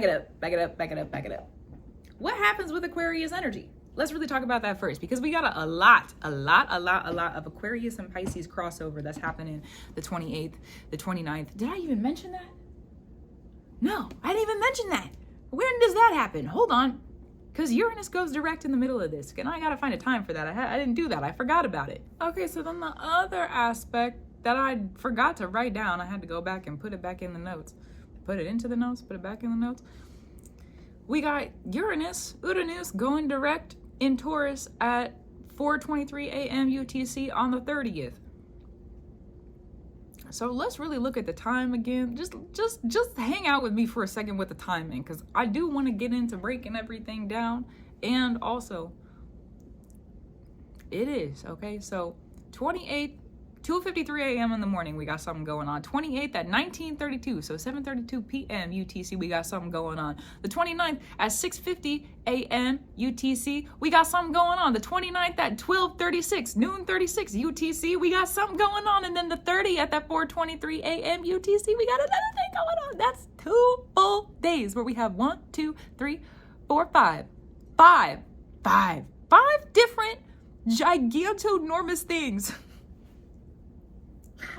it up. What happens with Aquarius energy? Let's really talk about that first because we got a lot of Aquarius and Pisces crossover that's happening the 28th, the 29th. Did I even mention that? No, I didn't even mention that. When does that happen? Hold on. Because Uranus goes direct in the middle of this. And I got to find a time for that. I didn't do that. I forgot about it. Okay, so then the other aspect that I forgot to write down, I had to go back and put it back in the notes. Put it into the notes, put it back in the notes. We got Uranus going direct in Taurus at 4:23 a.m. UTC on the 30th. So let's really look at the time again. Just hang out with me for a second with the timing because I do want to get into breaking everything down. And also, it is, okay? So 28th, 2:53 a.m. in the morning, we got something going on. 28th at 19:32, so 7:32 p.m. UTC, we got something going on. The 29th at 6:50 a.m. UTC, we got something going on. The 29th at 12:36, noon 36 UTC, we got something going on. And then the 30th at 4:23 a.m. UTC, we got another thing going on. That's 2 full days where we have 1, 2, 3, 4, 5 different gigantonormous things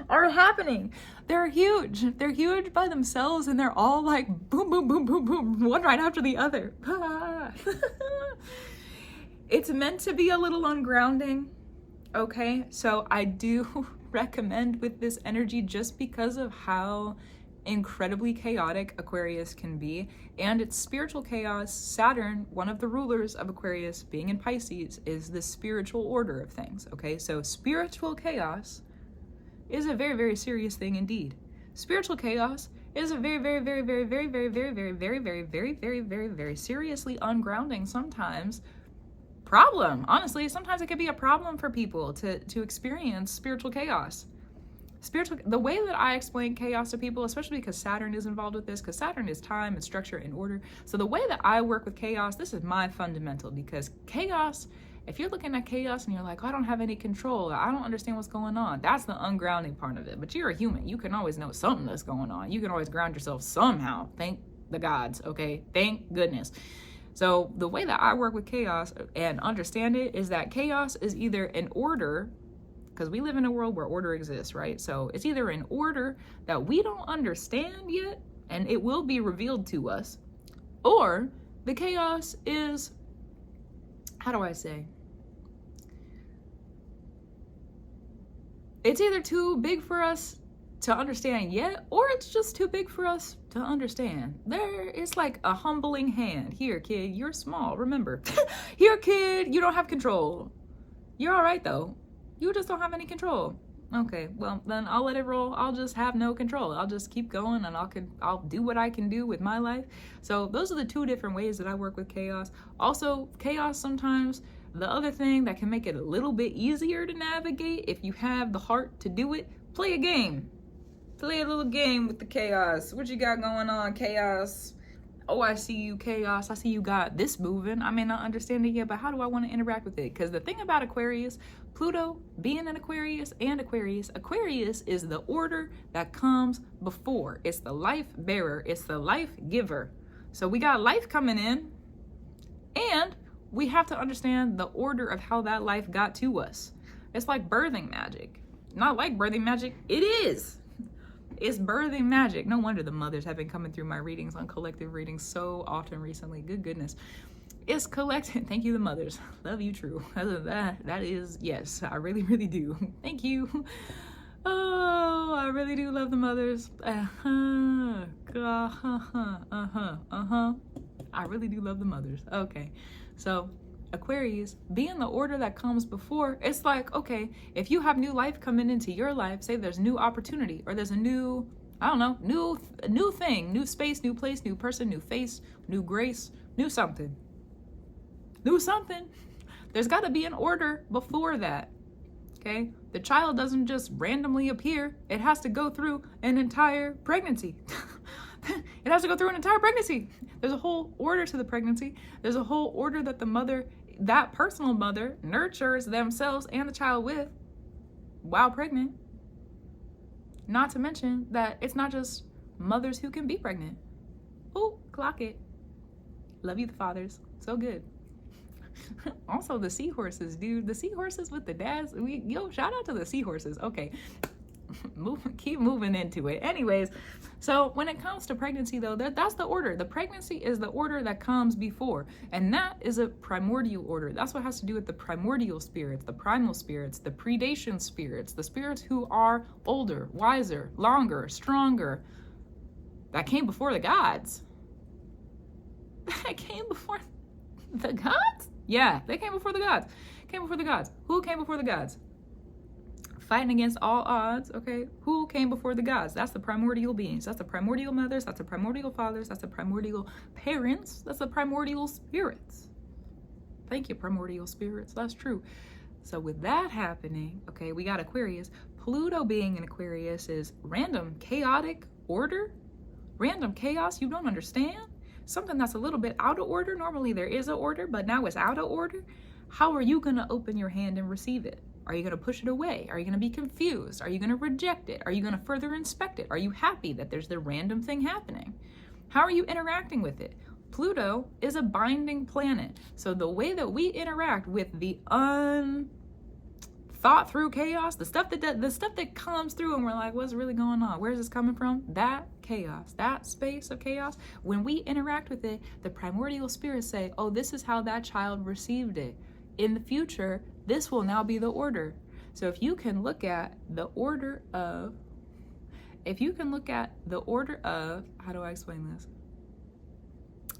are happening. They're huge. They're huge by themselves and they're all like boom, boom, boom, boom, boom, one right after the other. It's meant to be a little ungrounding, okay? So I do recommend with this energy just because of how incredibly chaotic Aquarius can be and its spiritual chaos. Saturn, one of the rulers of Aquarius being in Pisces, is the spiritual order of things, okay? So spiritual chaos is a very, very serious thing indeed. Spiritual chaos is a very, very, very, very, very, very, very, very, very, very, very, very, very, very seriously ungrounding sometimes problem. Honestly, sometimes it could be a problem for people to experience spiritual chaos. The way that I explain chaos to people, especially because Saturn is involved with this, because Saturn is time and structure and order. So the way that I work with chaos, this is my fundamental, because chaos, if you're looking at chaos and you're like, I don't have any control, I don't understand what's going on, that's the ungrounding part of it. But you're a human. You can always know something that's going on. You can always ground yourself somehow. Thank the gods, okay? Thank goodness. So the way that I work with chaos and understand it is that chaos is either an order, because we live in a world where order exists, right? So it's either an order that we don't understand yet, and it will be revealed to us, or the chaos is, how do I say? It's either too big for us to understand yet, or it's just too big for us to understand. It's like a humbling hand. Here, kid, you're small, remember. Here, kid, you don't have control. You're all right, though. You just don't have any control. Okay, well, then I'll let it roll. I'll just have no control. I'll just keep going and I'll do what I can do with my life. So those are the two different ways that I work with chaos. Also, chaos sometimes, the other thing that can make it a little bit easier to navigate if you have the heart to do it, play a game. Play a little game with the chaos. What you got going on, chaos? Oh, I see you, chaos. I see you got this moving. I may not understand it yet, but how do I want to interact with it? Because the thing about Aquarius, Pluto being in Aquarius and Aquarius is the order that comes before. It's the life bearer. It's the life giver. So we got life coming in, and we have to understand the order of how that life got to us. It's like birthing magic. Not like birthing magic. It is. It's birthing magic. No wonder the mothers have been coming through my readings on collective readings so often recently. Good goodness. It's collective. Thank you, the mothers. Love you, true. That is, yes, I really, really do. Thank you. Oh, I really do love the mothers. I really do love the mothers. Okay, so Aquarius, be in the order that comes before. It's like, okay, if you have new life coming into your life, say there's new opportunity, or there's a new, I don't know, new thing, new space, new place, new person, new face, new grace, new something. There's got to be an order before that. Okay, the child doesn't just randomly appear. It has to go through an entire pregnancy. It has to go through an entire pregnancy. There's a whole order to the pregnancy. There's a whole order that the mother, that personal mother, nurtures themselves and the child with while pregnant. Not to mention that it's not just mothers who can be pregnant. Oh, clock it. Love you, the fathers. So good. Also, the seahorses, dude. The seahorses with the dads. Shout out to the seahorses. Okay. Keep moving into it. Anyways, so when it comes to pregnancy, though, that's the order. The pregnancy is the order that comes before, and that is a primordial order. That's what has to do with the primordial spirits, the primal spirits, the predation spirits, the spirits who are older, wiser, longer, stronger, that came before the gods. That came before the gods? Yeah, they came before the gods. Came before the gods. Who came before the gods? Fighting against all odds, okay? Who came before the gods? That's the primordial beings. That's the primordial mothers. That's the primordial fathers. That's the primordial parents. That's the primordial spirits. Thank you, primordial spirits. That's true. So with that happening, okay, we got Aquarius. Pluto being in Aquarius is random, chaotic order. Random chaos you don't understand. Something that's a little bit out of order. Normally there is an order, but now it's out of order. How are you going to open your hand and receive it? Are you going to push it away? Are you going to be confused? Are you going to reject it? Are you going to further inspect it? Are you happy that there's the random thing happening? How are you interacting with it? Pluto is a binding planet. So the way that we interact with the unthought through chaos, the stuff that comes through and we're like, what's really going on? Where's this coming from? That chaos, that space of chaos, when we interact with it, the primordial spirits say, oh, this is how that child received it. In the future, this will now be the order. So if you can look at the order of, how do I explain this?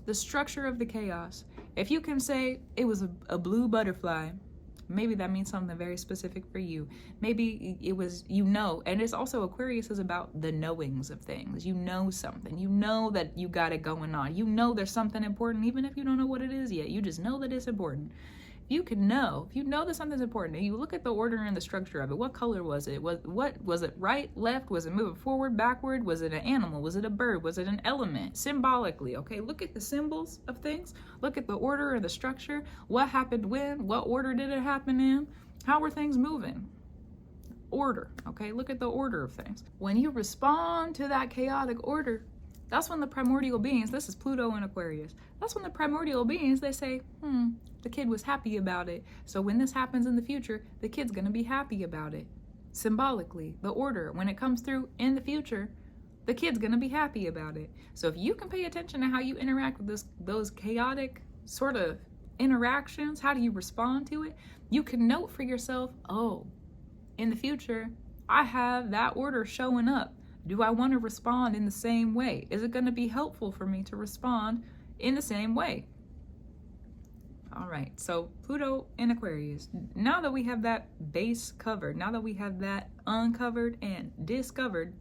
The structure of the chaos. If you can say it was a blue butterfly, maybe that means something very specific for you. Maybe it was, and it's also Aquarius is about the knowings of things. You know something. You know that you got it going on. You know there's something important, even if you don't know what it is yet. You just know that it's important. If you know that something's important, and you look at the order and the structure of it, what color was it? What was it? Right, left? Was it moving forward, backward? Was it an animal? Was it a bird? Was it an element? Symbolically, okay? Look at the symbols of things. Look at the order and the structure. What happened when? What order did it happen in? How were things moving? Order, okay? Look at the order of things. When you respond to that chaotic order, that's when the primordial beings, this is Pluto and Aquarius, that's when the primordial beings, they say, the kid was happy about it. So when this happens in the future, the kid's gonna be happy about it. Symbolically, the order, when it comes through in the future, the kid's gonna be happy about it. So if you can pay attention to how you interact with those chaotic sort of interactions, how do you respond to it? You can note for yourself, oh, in the future, I have that order showing up. Do I want to respond in the same way? Is it going to be helpful for me to respond in the same way? All right, so Pluto in Aquarius. Now that we have that base covered, now that we have that uncovered and discovered,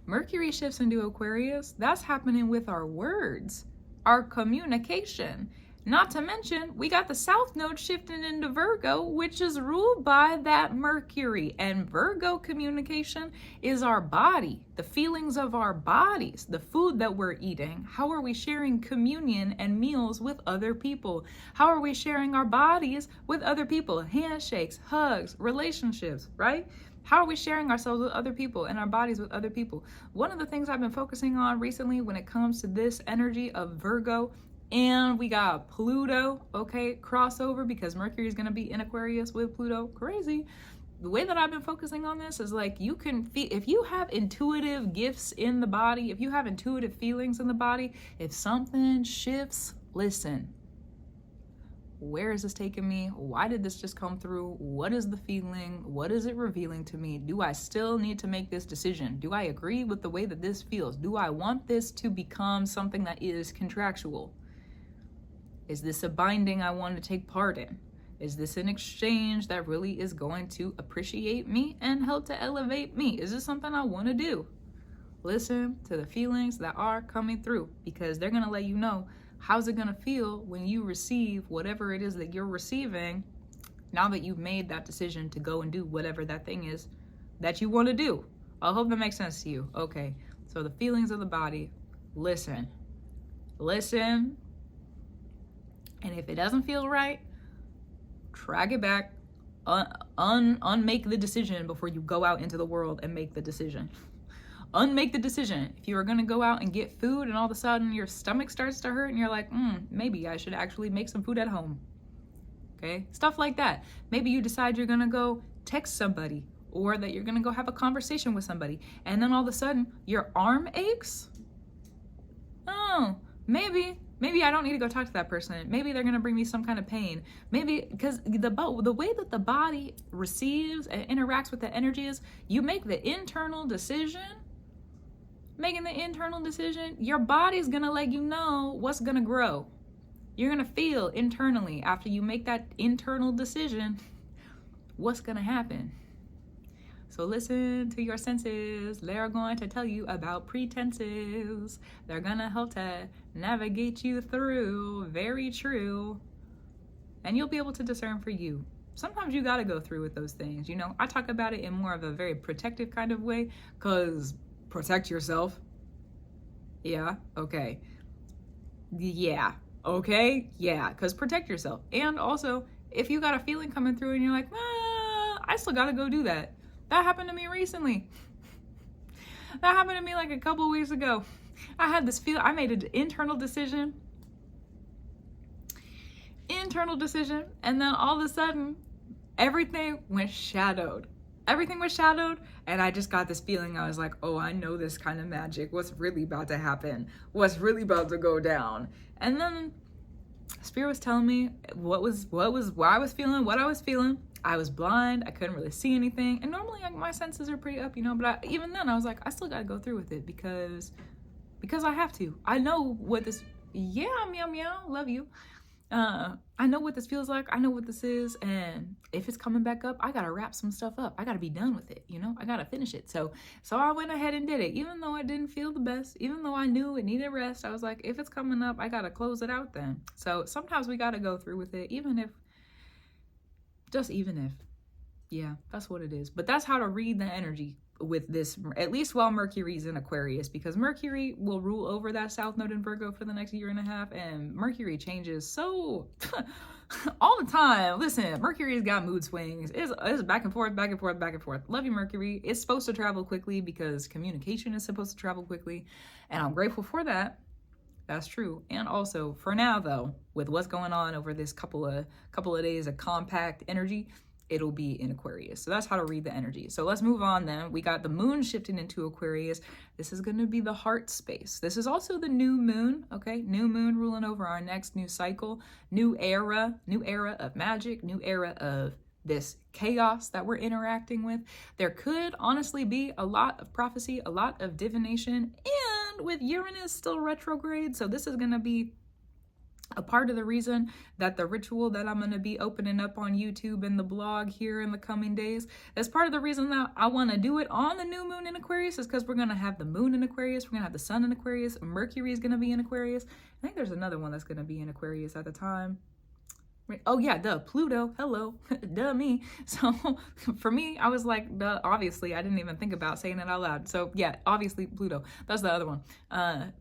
Mercury shifts into Aquarius. That's happening with our words, our communication. Not to mention, we got the South Node shifting into Virgo, which is ruled by that Mercury. And Virgo communication is our body, the feelings of our bodies, the food that we're eating. How are we sharing communion and meals with other people? How are we sharing our bodies with other people? Handshakes, hugs, relationships, right? How are we sharing ourselves with other people and our bodies with other people? One of the things I've been focusing on recently when it comes to this energy of Virgo, and we got Pluto, okay, crossover, because Mercury is going to be in Aquarius with Pluto. Crazy. The way that I've been focusing on this is like, you can feel, if you have intuitive gifts in the body, if you have intuitive feelings in the body, if something shifts, listen. Where is this taking me? Why did this just come through? What is the feeling? What is it revealing to me? Do I still need to make this decision? Do I agree with the way that this feels? Do I want this to become something that is contractual? Is this a binding I want to take part in? Is this an exchange that really is going to appreciate me and help to elevate me? Is this something I want to do? Listen to the feelings that are coming through, because they're going to let you know how's it going to feel when you receive whatever it is that you're receiving, now that you've made that decision to go and do whatever that thing is that you want to do. I hope that makes sense to you. Okay, so the feelings of the body, listen. And if it doesn't feel right, drag it back, unmake the decision before you go out into the world and make the decision. Unmake the decision. If you are going to go out and get food and all of a sudden your stomach starts to hurt and you're like, maybe I should actually make some food at home. Okay, stuff like that. Maybe you decide you're going to go text somebody, or that you're going to go have a conversation with somebody, and then all of a sudden your arm aches. Oh, maybe I don't need to go talk to that person. Maybe they're going to bring me some kind of pain. Maybe because the way that the body receives and interacts with the energy is you make the internal decision. Making the internal decision, your body's going to let you know what's going to grow. You're going to feel internally after you make that internal decision what's going to happen. So listen to your senses. They're going to tell you about pretenses. They're going to help to navigate you through. Very true. And you'll be able to discern for you. Sometimes you got to go through with those things. You know, I talk about it in more of a very protective kind of way, because protect yourself. Yeah. Okay. Yeah. Okay. Yeah. Because protect yourself. And also, if you got a feeling coming through and you're like, I still got to go do that. That happened to me recently. That happened to me like a couple weeks ago. I had this feel. I made an internal decision. And then all of a sudden, everything went shadowed. And I just got this feeling. I was like, oh, I know this kind of magic. What's really about to happen? What's really about to go down? And then Spirit was telling me why I was feeling what I was feeling. I was blind. I couldn't really see anything. And normally my senses are pretty up, you know, but even then I was like, I still got to go through with it because I have to. I know what this, meow, meow, love you. I know what this feels like. I know what this is. And if it's coming back up, I got to wrap some stuff up. I got to be done with it. You know, I got to finish it. So I went ahead and did it, even though I didn't feel the best, even though I knew it needed rest. I was like, if it's coming up, I got to close it out then. So sometimes we got to go through with it, even if, yeah, that's what it is. But that's how to read the energy with this, at least while Mercury's in Aquarius, because Mercury will rule over that South Node in Virgo for the next year and a half, and Mercury changes so all the time. Listen, Mercury's got mood swings. It's back and forth. Love you, Mercury. It's supposed to travel quickly because communication is supposed to travel quickly, and I'm grateful for that. That's true. And also, for now though, with what's going on over this couple of days of compact energy, it'll be in Aquarius. So that's how to read the energy. So let's move on then. We got the moon shifting into Aquarius. This is going to be the heart space. This is also the new moon, okay? New moon ruling over our next new cycle, new era of magic, new era of this chaos that we're interacting with. There could honestly be a lot of prophecy, a lot of divination, and with Uranus still retrograde. So this is going to be a part of the reason that the ritual that I'm going to be opening up on YouTube and the blog here in the coming days, that's part of the reason that I want to do it on the new moon in Aquarius, is because we're going to have the moon in Aquarius, we're going to have the sun in Aquarius, Mercury is going to be in Aquarius. I think there's another one that's going to be in Aquarius at the time. Oh yeah, Pluto, hello, me. So for me, I was like, obviously, I didn't even think about saying it out loud. So yeah, obviously Pluto, that's the other one.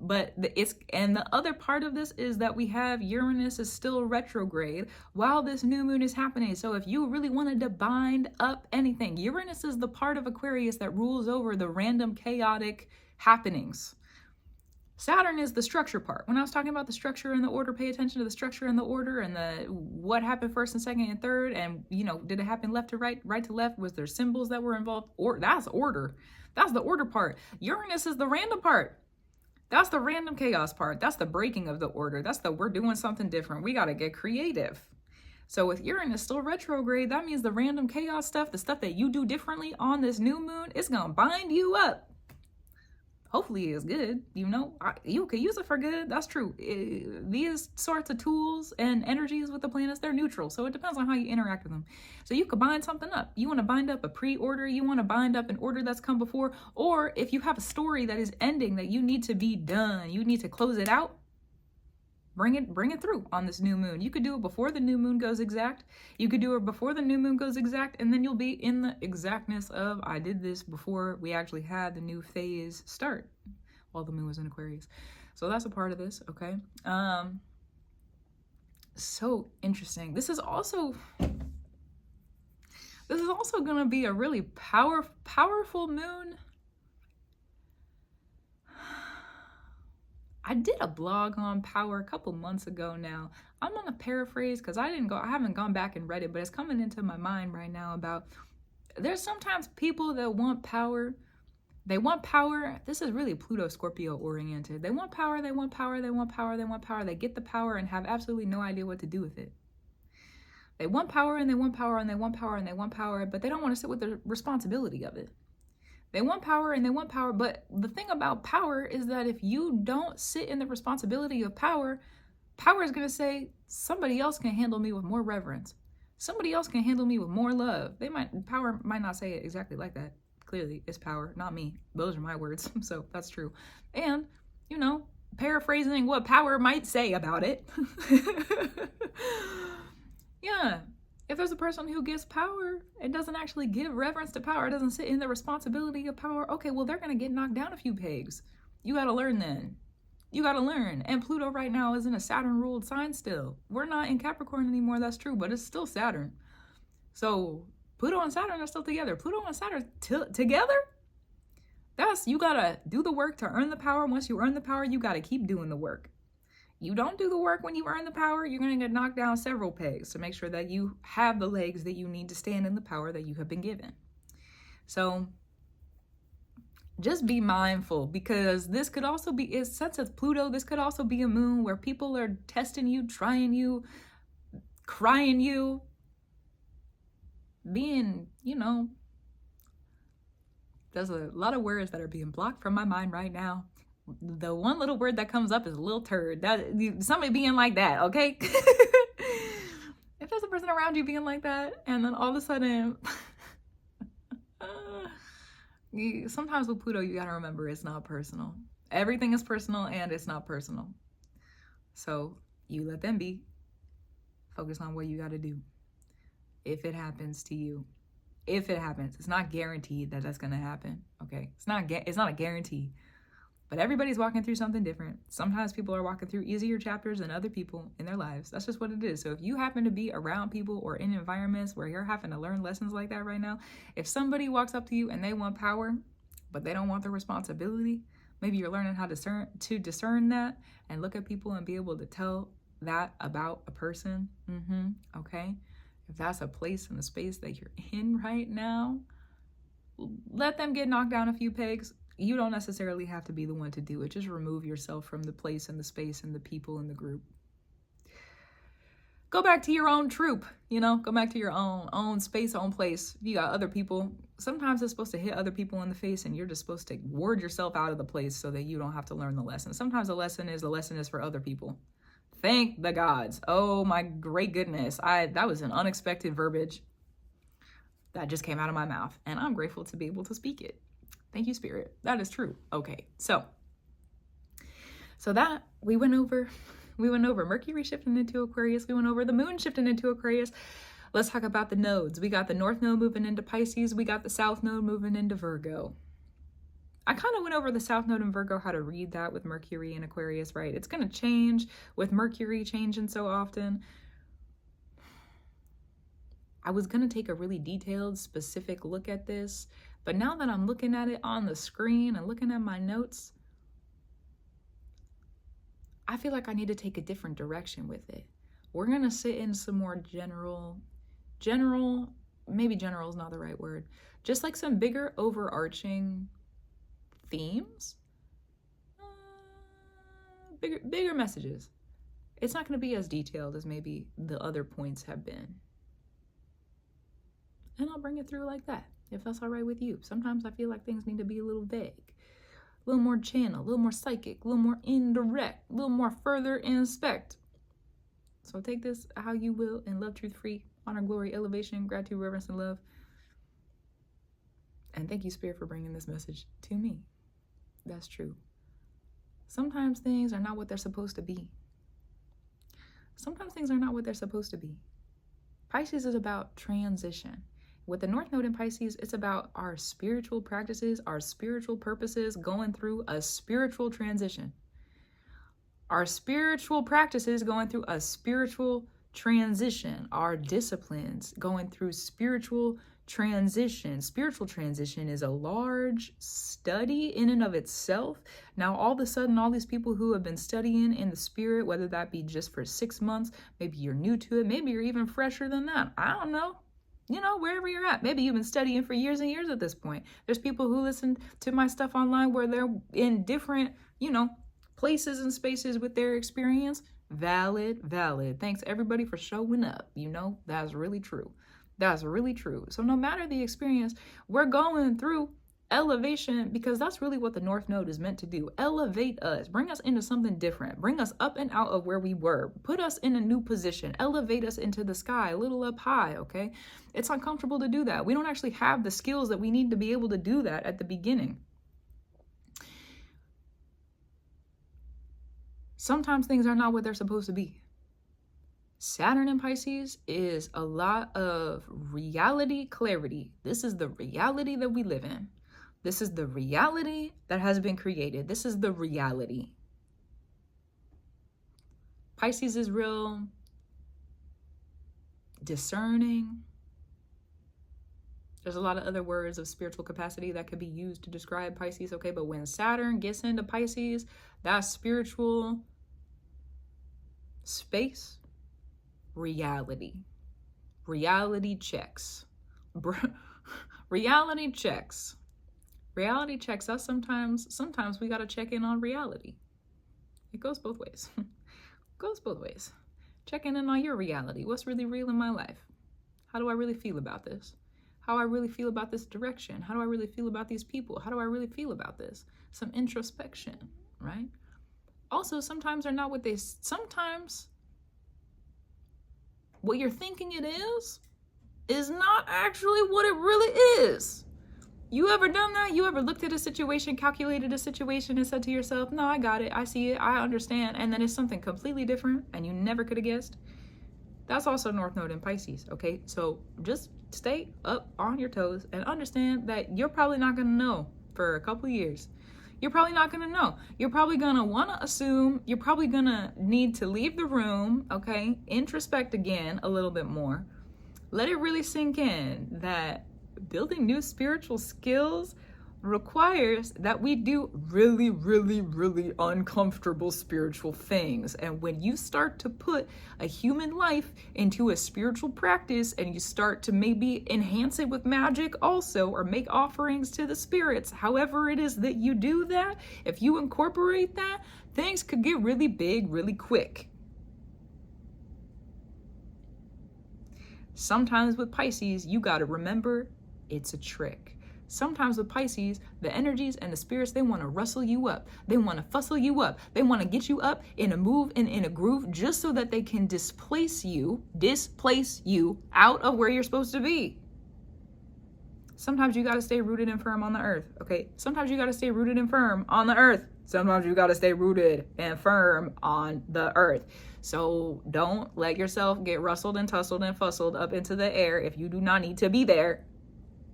But the other part of this is that we have Uranus is still retrograde while this new moon is happening. So if you really wanted to bind up anything, Uranus is the part of Aquarius that rules over the random chaotic happenings. Saturn is the structure part. When I was talking about the structure and the order, pay attention to the structure and the order and what happened first and second and third, and did it happen left to right, right to left? Was there symbols that were involved? Or that's order. That's the order part. Uranus is the random part. That's the random chaos part. That's the breaking of the order. That's we're doing something different. We got to get creative. So with Uranus still retrograde, that means the random chaos stuff, the stuff that you do differently on this new moon, it's gonna bind you up. Hopefully it's good, you know, you could use it for good, that's true. These sorts of tools and energies with the planets, they're neutral, so it depends on how you interact with them. So you could bind something up. You want to bind up a pre-order, you want to bind up an order that's come before, or if you have a story that is ending that you need to be done, you need to close it out, bring it through on this new moon. You could do it before the new moon goes exact. You could do it before the new moon goes exact, and then you'll be in the exactness of, I did this before we actually had the new phase start while the moon was in Aquarius. So that's a part of this, okay? So interesting. This is also gonna be a really powerful moon. I did a blog on power a couple months ago now. I'm gonna paraphrase because I haven't gone back and read it, but it's coming into my mind right now about there's sometimes people that want power. They want power. This is really Pluto Scorpio oriented. They want power, they want power, they want power, they want power. They get the power and have absolutely no idea what to do with it. They want power and they want power and they want power and they want power, but they don't want to sit with the responsibility of it. They want power and they want power, but the thing about power is that if you don't sit in the responsibility of power, power is going to say, somebody else can handle me with more reverence. Somebody else can handle me with more love. Power might not say it exactly like that. Clearly, it's power, not me. Those are my words, so that's true. And, you know, paraphrasing what power might say about it. Yeah. If there's a person who gives power and doesn't actually give reverence to power, doesn't sit in the responsibility of power, okay, well, they're going to get knocked down a few pegs. You got to learn then. You got to learn. And Pluto right now is in a Saturn-ruled sign still. We're not in Capricorn anymore, that's true, but it's still Saturn. So Pluto and Saturn are still together. Pluto and Saturn together? You got to do the work to earn the power. Once you earn the power, you got to keep doing the work. You don't do the work when you earn the power, you're going to get knocked down several pegs to make sure that you have the legs that you need to stand in the power that you have been given. So just be mindful, because this could also be, since it's Pluto, this could also be a moon where people are testing you, trying you, crying you, being, you know, there's a lot of words that are being blocked from my mind right now. The one little word that comes up is little turd. Somebody being like that, okay? If there's a person around you being like that, and then all of a sudden, sometimes with Pluto, you gotta remember it's not personal. Everything is personal, and it's not personal. So you let them be. Focus on what you gotta do. If it happens to you. If it happens. It's not guaranteed that that's gonna happen, okay? It's not a guarantee. But everybody's walking through something different. Sometimes people are walking through easier chapters than other people in their lives. That's just what it is. So if you happen to be around people or in environments where you're having to learn lessons like that right now, if somebody walks up to you and they want power, but they don't want the responsibility, maybe you're learning how to discern that and look at people and be able to tell that about a person. Okay? If that's a place and a space that you're in right now, let them get knocked down a few pegs. You don't necessarily have to be the one to do it. Just remove yourself from the place and the space and the people in the group. Go back to your own troop, you know, go back to your own space, own place. You got other people. Sometimes it's supposed to hit other people in the face and you're just supposed to ward yourself out of the place so that you don't have to learn the lesson. Sometimes the lesson is for other people. Thank the gods. Oh my great goodness. That was an unexpected verbiage that just came out of my mouth, and I'm grateful to be able to speak it. Thank you, Spirit. That is true. Okay, so that we went over Mercury shifting into Aquarius. We went over the moon shifting into Aquarius. Let's talk about the nodes. We got the North Node moving into Pisces. We got the South Node moving into Virgo. I kind of went over the South Node in Virgo, how to read that with Mercury and Aquarius, right? It's going to change with Mercury changing so often. I was going to take a really detailed, specific look at this, but now that I'm looking at it on the screen and looking at my notes, I feel like I need to take a different direction with it. We're going to sit in some more general, maybe general is not the right word, just like some bigger overarching themes, bigger messages. It's not going to be as detailed as maybe the other points have been. And I'll bring it through like that, if that's all right with you. Sometimes I feel like things need to be a little vague, a little more channel, a little more psychic, a little more indirect, a little more further inspect. So take this how you will, in love, truth, free, honor, glory, elevation, gratitude, reverence, and love. And thank you, Spirit, for bringing this message to me. That's true. Sometimes things are not what they're supposed to be. Sometimes things are not what they're supposed to be. Pisces is about transition. With the North Node in Pisces, it's about our spiritual practices, our spiritual purposes going through a spiritual transition. Our spiritual practices going through a spiritual transition. Our disciplines going through spiritual transition. Spiritual transition is a large study in and of itself. Now, all of a sudden, all these people who have been studying in the spirit, whether that be just for 6 months, maybe you're new to it, maybe you're even fresher than that. I don't know. You know, wherever you're at. Maybe you've been studying for years and years at this point. There's people who listen to my stuff online where they're in different, places and spaces with their experience. Valid. Thanks everybody for showing up. That's really true. That's really true. So no matter the experience, we're going through elevation because that's really what the North Node is meant to do. Elevate us, bring us into something different, bring us up and out of where we were, put us in a new position, elevate us into the sky, a little up high, okay? It's uncomfortable to do that. We don't actually have the skills that we need to be able to do that at the beginning. Sometimes things are not what they're supposed to be. Saturn in Pisces is a lot of reality clarity. This is the reality that we live in. This is the reality that has been created. This is the reality. Pisces is real discerning. There's a lot of other words of spiritual capacity that could be used to describe Pisces, okay? But when Saturn gets into Pisces, that spiritual space, reality checks. Reality checks. Reality checks us sometimes. Sometimes we got to check in on reality. It goes both ways. Checking in on your reality. What's really real in my life? How do I really feel about this? How I really feel about this direction? How do I really feel about these people? How do I really feel about this? Some introspection, right? Also, sometimes they're not what sometimes what you're thinking it is not actually what it really is. You ever done that? You ever looked at a situation, calculated a situation, and said to yourself, no, I got it, I see it, I understand, and then it's something completely different, and you never could have guessed? That's also North Node in Pisces, okay? So just stay up on your toes and understand that you're probably not going to know for a couple of years. You're probably not going to know. You're probably going to want to assume. You're probably going to need to leave the room, okay? Introspect again a little bit more. Let it really sink in that building new spiritual skills requires that we do really, really, really uncomfortable spiritual things. And when you start to put a human life into a spiritual practice and you start to maybe enhance it with magic also, or make offerings to the spirits, however it is that you do that, if you incorporate that, things could get really big really quick. Sometimes with Pisces, you got to remember it's a trick. Sometimes with Pisces, the energies and the spirits, they want to rustle you up. They want to fussle you up. They want to get you up in a move and in a groove just so that they can displace you out of where you're supposed to be. Sometimes you got to stay rooted and firm on the earth, okay? Sometimes you got to stay rooted and firm on the earth. Sometimes you got to stay rooted and firm on the earth. So don't let yourself get rustled and tussled and fussled up into the air if you do not need to be there.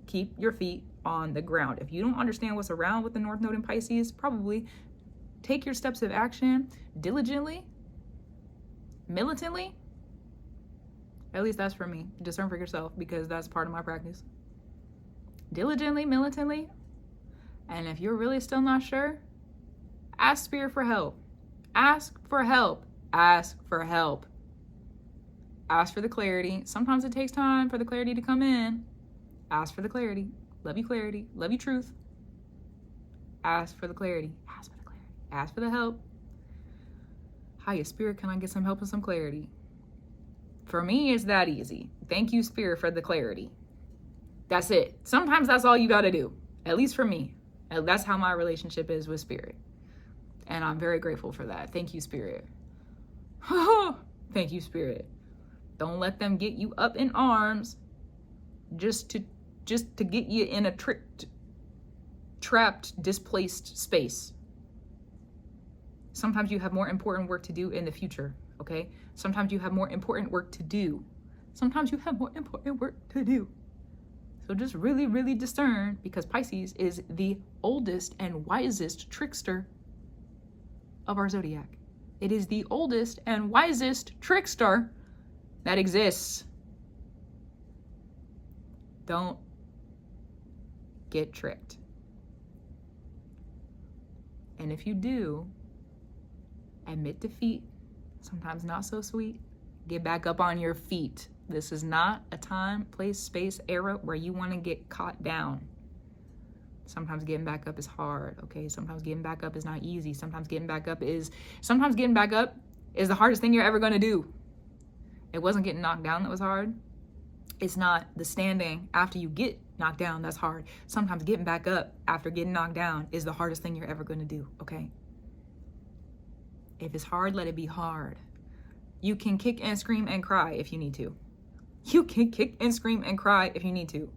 Keep your feet on the ground. If you don't understand what's around with the North Node in Pisces, probably take your steps of action diligently, militantly. At least that's for me. Discern for yourself, because that's part of my practice. Diligently, militantly. And if you're really still not sure, ask Spirit for help. Ask for help. Ask for help. Ask for the clarity. Sometimes it takes time for the clarity to come in. Ask for the clarity. Love you clarity. Love you truth. Ask for the clarity. Ask for the clarity. Ask for the help. highest spirit, can I get some help and some clarity? For me, it's that easy. Thank you, spirit, for the clarity. That's it. Sometimes that's all you got to do, at least for me. And that's how my relationship is with spirit. And I'm very grateful for that. Thank you, spirit. Thank you, spirit. Don't let them get you up in arms just to get you in a trapped, displaced space. Sometimes you have more important work to do in the future, okay? Sometimes you have more important work to do. Sometimes you have more important work to do. So just really, really discern, because Pisces is the oldest and wisest trickster of our zodiac. It is the oldest and wisest trickster that exists. Don't get tricked. And if you do, admit defeat. Sometimes not so sweet. Get back up on your feet. This is not a time, place, space, era where you want to get caught down. Sometimes getting back up is hard, okay? Sometimes getting back up is not easy. Sometimes getting back up is the hardest thing you're ever going to do. It wasn't getting knocked down that was hard. It's not the standing after you get knocked down that's hard. Sometimes getting back up after getting knocked down is the hardest thing you're ever going to do, okay? If it's hard, let it be hard. You can kick and scream and cry if you need to. You can kick and scream and cry if you need to.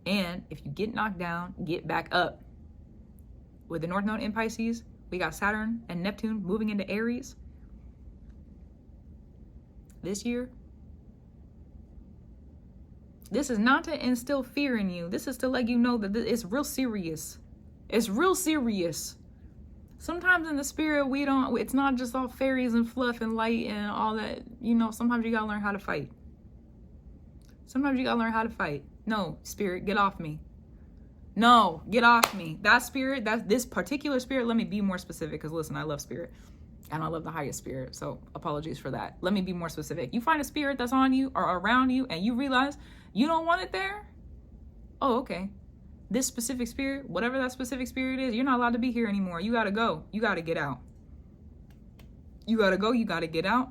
And if you get knocked down, get back up. With the North Node in Pisces, we got Saturn and Neptune moving into Aries this year. This is not to instill fear in you. This is to let you know that it's real serious. It's real serious. Sometimes in the spirit, it's not just all fairies and fluff and light and all that. You know, sometimes you gotta learn how to fight. Sometimes you gotta learn how to fight. No, spirit, get off me. No, get off me. That spirit, this particular spirit, let me be more specific, because listen, I love spirit. And I love the highest spirit, so apologies for that. Let me be more specific. You find a spirit that's on you or around you and you realize you don't want it there? Oh, okay. This specific spirit, whatever that specific spirit is, you're not allowed to be here anymore. You gotta go. You gotta get out. You gotta go. You gotta get out.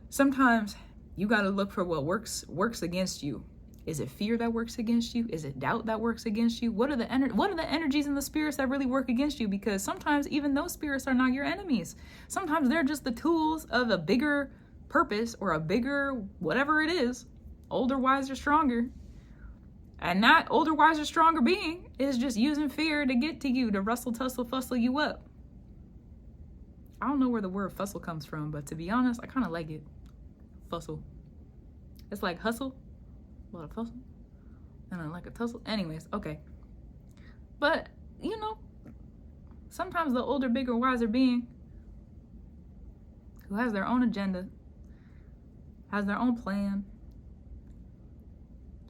Sometimes you gotta look for what works against you. Is it fear that works against you? Is it doubt that works against you? What are the energies and the spirits that really work against you? Because sometimes even those spirits are not your enemies. Sometimes they're just the tools of a bigger purpose or a bigger whatever it is, older, wiser, stronger. And that older, wiser, stronger being is just using fear to get to you, to rustle, tussle, fussle you up. I don't know where the word fussle comes from, but to be honest, I kind of like it. Fussle. It's like hustle. A lot of fussle. And I like a tussle. Anyways, okay. But, you know, sometimes the older, bigger, wiser being who has their own agenda, has their own plan,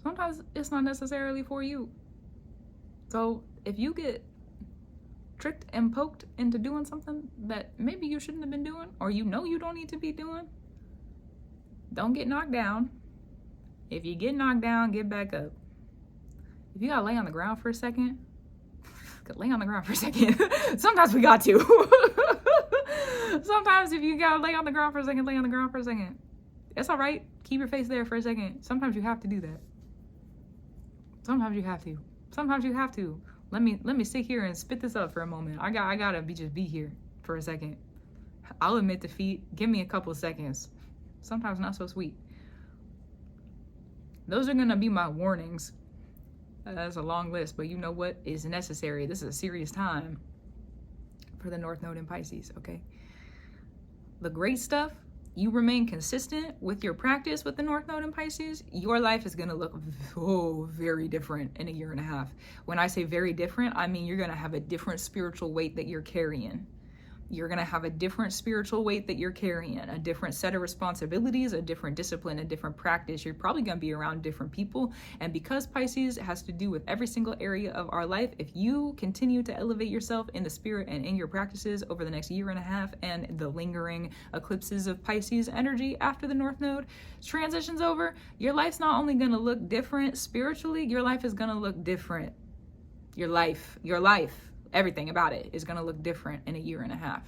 sometimes it's not necessarily for you. So if you get tricked and poked into doing something that maybe you shouldn't have been doing, or you know you don't need to be doing, don't get knocked down. If you get knocked down, get back up. If you gotta lay on the ground for a second, lay on the ground for a second. Sometimes we got to. Sometimes if you gotta lay on the ground for a second, lay on the ground for a second. It's all right. Keep your face there for a second. Sometimes you have to do that. Sometimes you have to. Sometimes you have to. Let me sit here and spit this up for a moment. I gotta be here for a second. I'll admit defeat. Give me a couple of seconds. Sometimes not so sweet. Those are gonna be my warnings. That's a long list, but you know what is necessary. This is a serious time for the North Node in Pisces, okay? The great stuff, you remain consistent with your practice with the North Node in Pisces, your life is gonna look very different in a year and a half. When I say very different, I mean you're gonna have a different spiritual weight that you're carrying. You're going to have a different spiritual weight that you're carrying, a different set of responsibilities, a different discipline, a different practice. You're probably going to be around different people. And because Pisces has to do with every single area of our life, if you continue to elevate yourself in the spirit and in your practices over the next year and a half and the lingering eclipses of Pisces energy after the North Node transitions over, your life's not only going to look different spiritually, your life is going to look different. Your life. Everything about it is going to look different in a year and a half.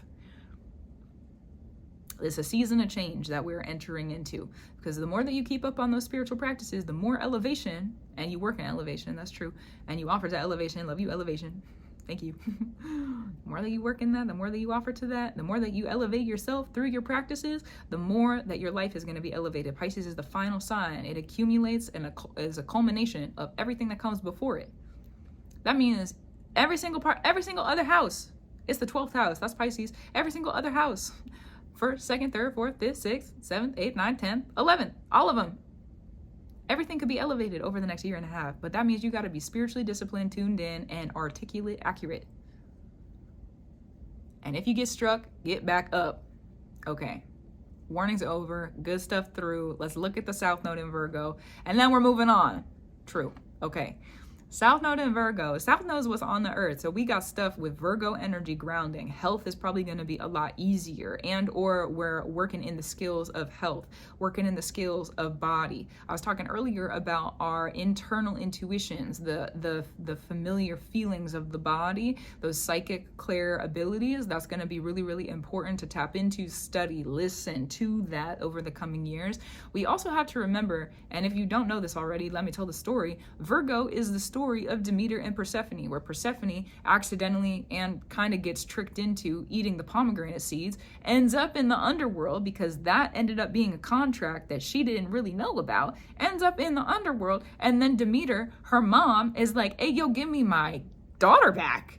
It's a season of change that we're entering into, because the more that you keep up on those spiritual practices, the more elevation, and you work in elevation, that's true, and you offer to elevation, love you, elevation, thank you. The more that you work in that, the more that you offer to that, the more that you elevate yourself through your practices, the more that your life is going to be elevated. Pisces is the final sign. It accumulates and is a culmination of everything that comes before it. That means every single other house. It's the 12th house. That's Pisces. Every single other house. 1st, 2nd, 3rd, 4th, 5th, 6th, 7th, 8th, 9th, 10th, 11th. All of them. Everything could be elevated over the next year and a half. But that means you got to be spiritually disciplined, tuned in, and articulate, accurate. And if you get struck, get back up. Okay. Warning's over. Good stuff through. Let's look at the South Node in Virgo. And then we're moving on. True. Okay. South Node in Virgo. South Node is what's on the earth. So we got stuff with Virgo energy grounding. Health is probably going to be a lot easier, and or we're working in the skills of health, working in the skills of body. I was talking earlier about our internal intuitions, the familiar feelings of the body, those psychic clair abilities. That's going to be really, really important to tap into, study, listen to that over the coming years. We also have to remember, and if you don't know this already, let me tell the story. Virgo is the story of Demeter and Persephone, where Persephone accidentally and kind of gets tricked into eating the pomegranate seeds, ends up in the underworld because that ended up being a contract that she didn't really know about, ends up in the underworld, and then Demeter, her mom, is like, hey, yo, give me my daughter back.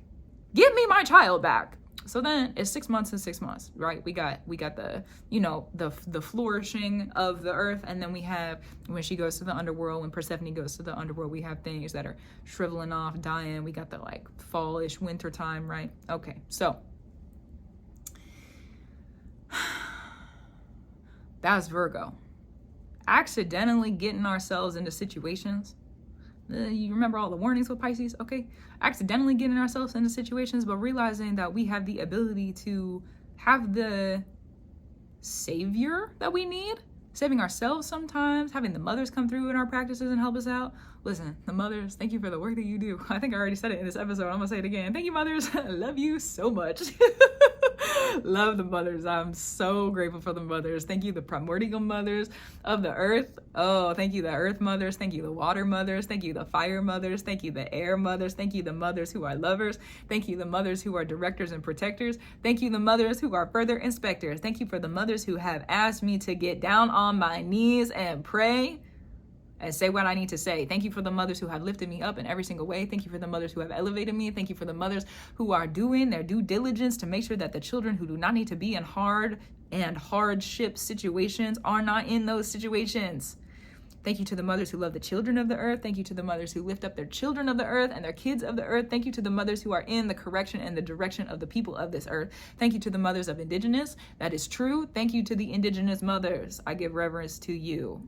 Give me my child back. So then it's 6 months and 6 months, right? We got the, the flourishing of the earth. And then we have, when she goes to the underworld, when Persephone goes to the underworld, we have things that are shriveling off, dying. We got the fallish winter time, right? Okay. So that's Virgo. Accidentally getting ourselves into situations. You remember all the warnings with Pisces? Okay. Accidentally getting ourselves into situations, but realizing that we have the ability to have the savior that we need, saving ourselves sometimes, having the mothers come through in our practices and help us out. Listen, the mothers, thank you for the work that you do. I think I already said it in this episode. I'm gonna say it again. Thank you, mothers. I love you so much. Love the mothers. I'm so grateful for the mothers. Thank you, the primordial mothers of the earth. Oh, thank you, the earth mothers. Thank you, the water mothers. Thank you, the fire mothers. Thank you, the air mothers. Thank you, the mothers who are lovers. Thank you, the mothers who are directors and protectors. Thank you, the mothers who are further inspectors. Thank you for the mothers who have asked me to get down on my knees and pray and say what I need to say. Thank you for the mothers who have lifted me up in every single way. Thank you for the mothers who have elevated me. Thank you for the mothers who are doing their due diligence to make sure that the children who do not need to be in hardship situations are not in those situations. Thank you to the mothers who love the children of the earth. Thank you to the mothers who lift up their children of the earth and their kids of the earth. Thank you to the mothers who are in the correction and the direction of the people of this earth. Thank you to the mothers of Indigenous. That is true. Thank you to the Indigenous mothers. I give reverence to you.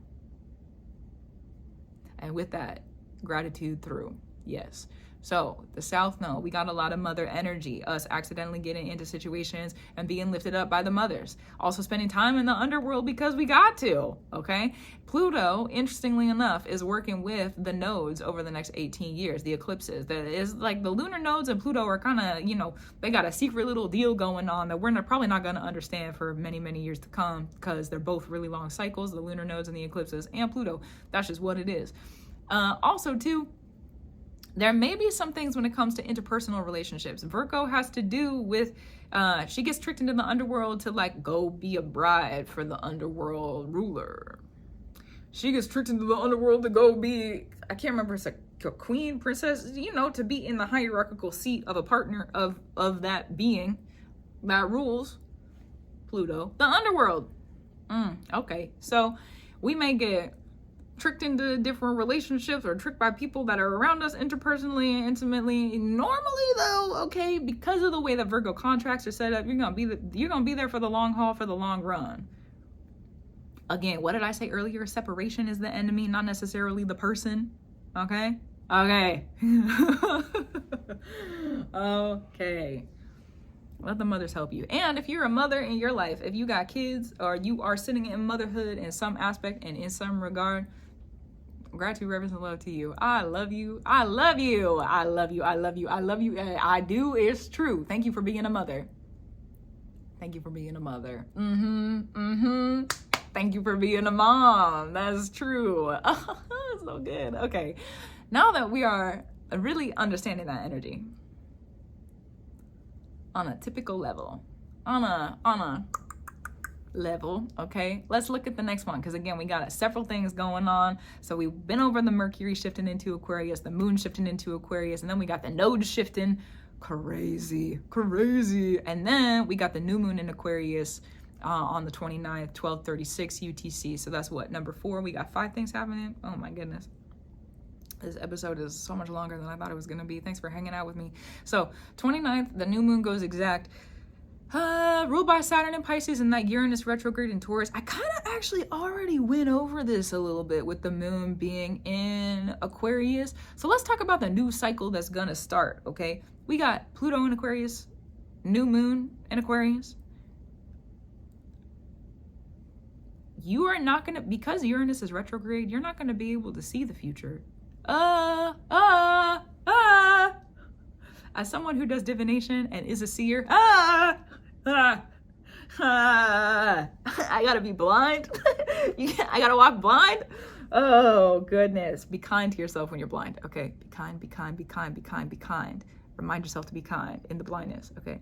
And with that, gratitude through. Yes. So the South Node, we got a lot of mother energy, us accidentally getting into situations and being lifted up by the mothers. Also spending time in the underworld because we got to, okay? Pluto, interestingly enough, is working with the nodes over the next 18 years, the eclipses. That is like the lunar nodes and Pluto are kind of, they got a secret little deal going on that we're probably not going to understand for many, many years to come because they're both really long cycles, the lunar nodes and the eclipses and Pluto. That's just what it is. Also, too, there may be some things when it comes to interpersonal relationships. Virgo has to do with, she gets tricked into the underworld to go be a bride for the underworld ruler. She gets tricked into the underworld to go be, I can't remember, it's a queen, princess, to be in the hierarchical seat of a partner of that being that rules Pluto, the underworld. Okay, so we may get tricked into different relationships or tricked by people that are around us interpersonally and intimately. Normally though, okay, because of the way that Virgo contracts are set up, you're gonna be there for the long haul, for the long run. Again, what did I say earlier? Separation is the enemy, not necessarily the person. Okay. Okay. Let the mothers help you. And if you're a mother in your life, if you got kids or you are sitting in motherhood in some aspect and in some regard, gratitude, reverence, and love to you. I love you. I love you. I love you. I love you. I love you. I do. It's true. Thank you for being a mother. Thank you for being a mother. Thank you for being a mom. That's true. So good. Okay. Now that we are really understanding that energy on a typical level, on a level, okay, let's look at the next one, because again, we got several things going on. So we've been over the Mercury shifting into Aquarius, the moon shifting into Aquarius, and then we got the node shifting. Crazy. And then we got the new moon in Aquarius on the 29th, 12:36 UTC. So that's what, number 4. We got 5 things happening. Oh my goodness. This episode is so much longer than I thought it was going to be. Thanks for hanging out with me. So 29th, the new moon goes exact. Ruled by Saturn in Pisces and that Uranus retrograde in Taurus. I kind of actually already went over this a little bit with the moon being in Aquarius. So let's talk about the new cycle that's going to start, okay? We got Pluto in Aquarius, new moon in Aquarius. You are not going to, because Uranus is retrograde, you're not going to be able to see the future. As someone who does divination and is a seer, I gotta be blind. I gotta walk blind. Oh goodness. Be kind to yourself when you're blind. Okay. Be kind, be kind, be kind, be kind, be kind. Remind yourself to be kind in the blindness. Okay.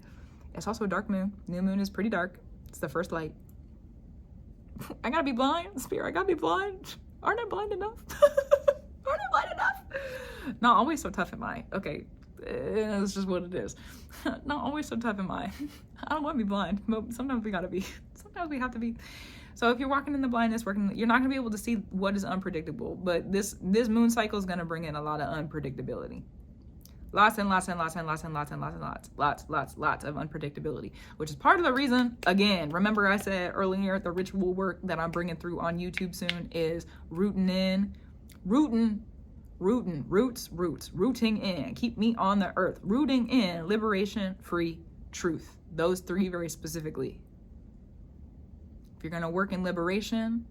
It's also a dark moon. New moon is pretty dark. It's the first light. I gotta be blind. Spirit, I gotta be blind. Aren't I blind enough? Aren't I blind enough? Not always so tough am I. Okay. It's just what it is. Not always so tough am I. I don't want to be blind, but sometimes we gotta be. Sometimes we have to be. So if you're walking in the blindness, you're not gonna be able to see what is unpredictable. But this moon cycle is gonna bring in a lot of unpredictability. Lots of unpredictability, which is part of the reason, again, remember I said earlier, the ritual work that I'm bringing through on YouTube soon is rooting in. Keep me on the earth. Rooting in liberation, free, truth. Those 3 very specifically. If you're going to work in liberation,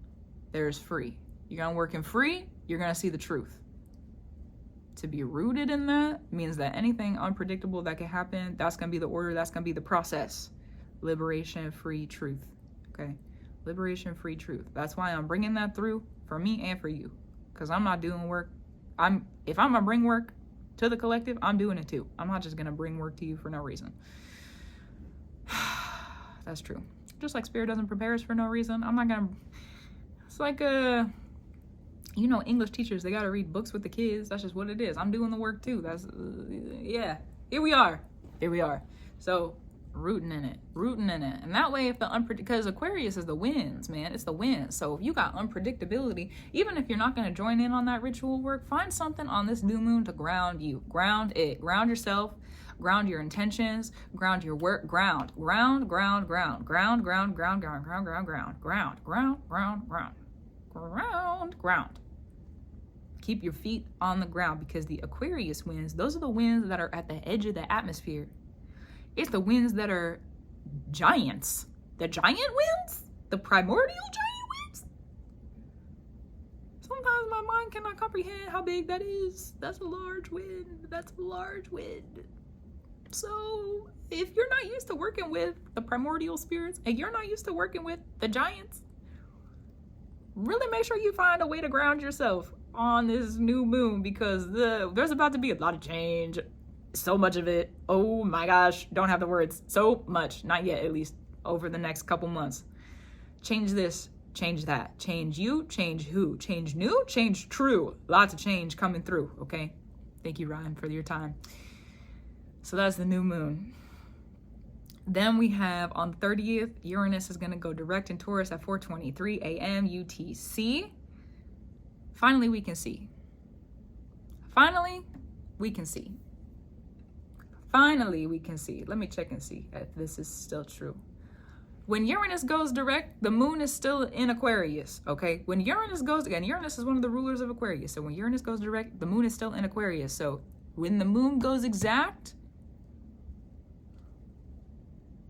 there's free. You're going to work in free, you're going to see the truth. To be rooted in that means that anything unpredictable that can happen, that's going to be the order, that's going to be the process. Liberation, free, truth. Okay? Liberation, free, truth. That's why I'm bringing that through for me and for you. Because I'm not doing work. If I'm going to bring work to the collective, I'm doing it too. I'm not just going to bring work to you for no reason. That's true. Just like Spirit doesn't prepare us for no reason, I'm not going to... It's like English teachers, they got to read books with the kids. That's just what it is. I'm doing the work too. That's, yeah. Here we are. So, rooting in it. And that way, if because Aquarius is the winds, man. It's the winds. So if you got unpredictability, even if you're not going to join in on that ritual work, find something on this new moon to ground you. Ground it. Ground yourself. Ground your intentions. Ground your work. Ground. Keep your feet on the ground, because the Aquarius winds, those are the winds that are at the edge of the atmosphere. It's the winds that are giants. The giant winds? The primordial giant winds? Sometimes my mind cannot comprehend how big that is. That's a large wind. So if you're not used to working with the primordial spirits and you're not used to working with the giants, really make sure you find a way to ground yourself on this new moon, because there's about to be a lot of change. So much of it. Oh my gosh, don't have the words. So much, not yet at least, over the next couple months. Change this, change that. Change you, change who. Change new, change true. Lots of change coming through, okay? Thank you, Ryan, for your time. So that's the new moon. Then we have on 30th, Uranus is going to go direct in Taurus at 4:23 a.m. UTC. Finally, we can see. Finally, we can see. Let me check and see if this is still true. When Uranus goes direct, the moon is still in Aquarius, okay? When Uranus goes, again, Uranus is one of the rulers of Aquarius. So when Uranus goes direct, the moon is still in Aquarius. So when the moon goes exact,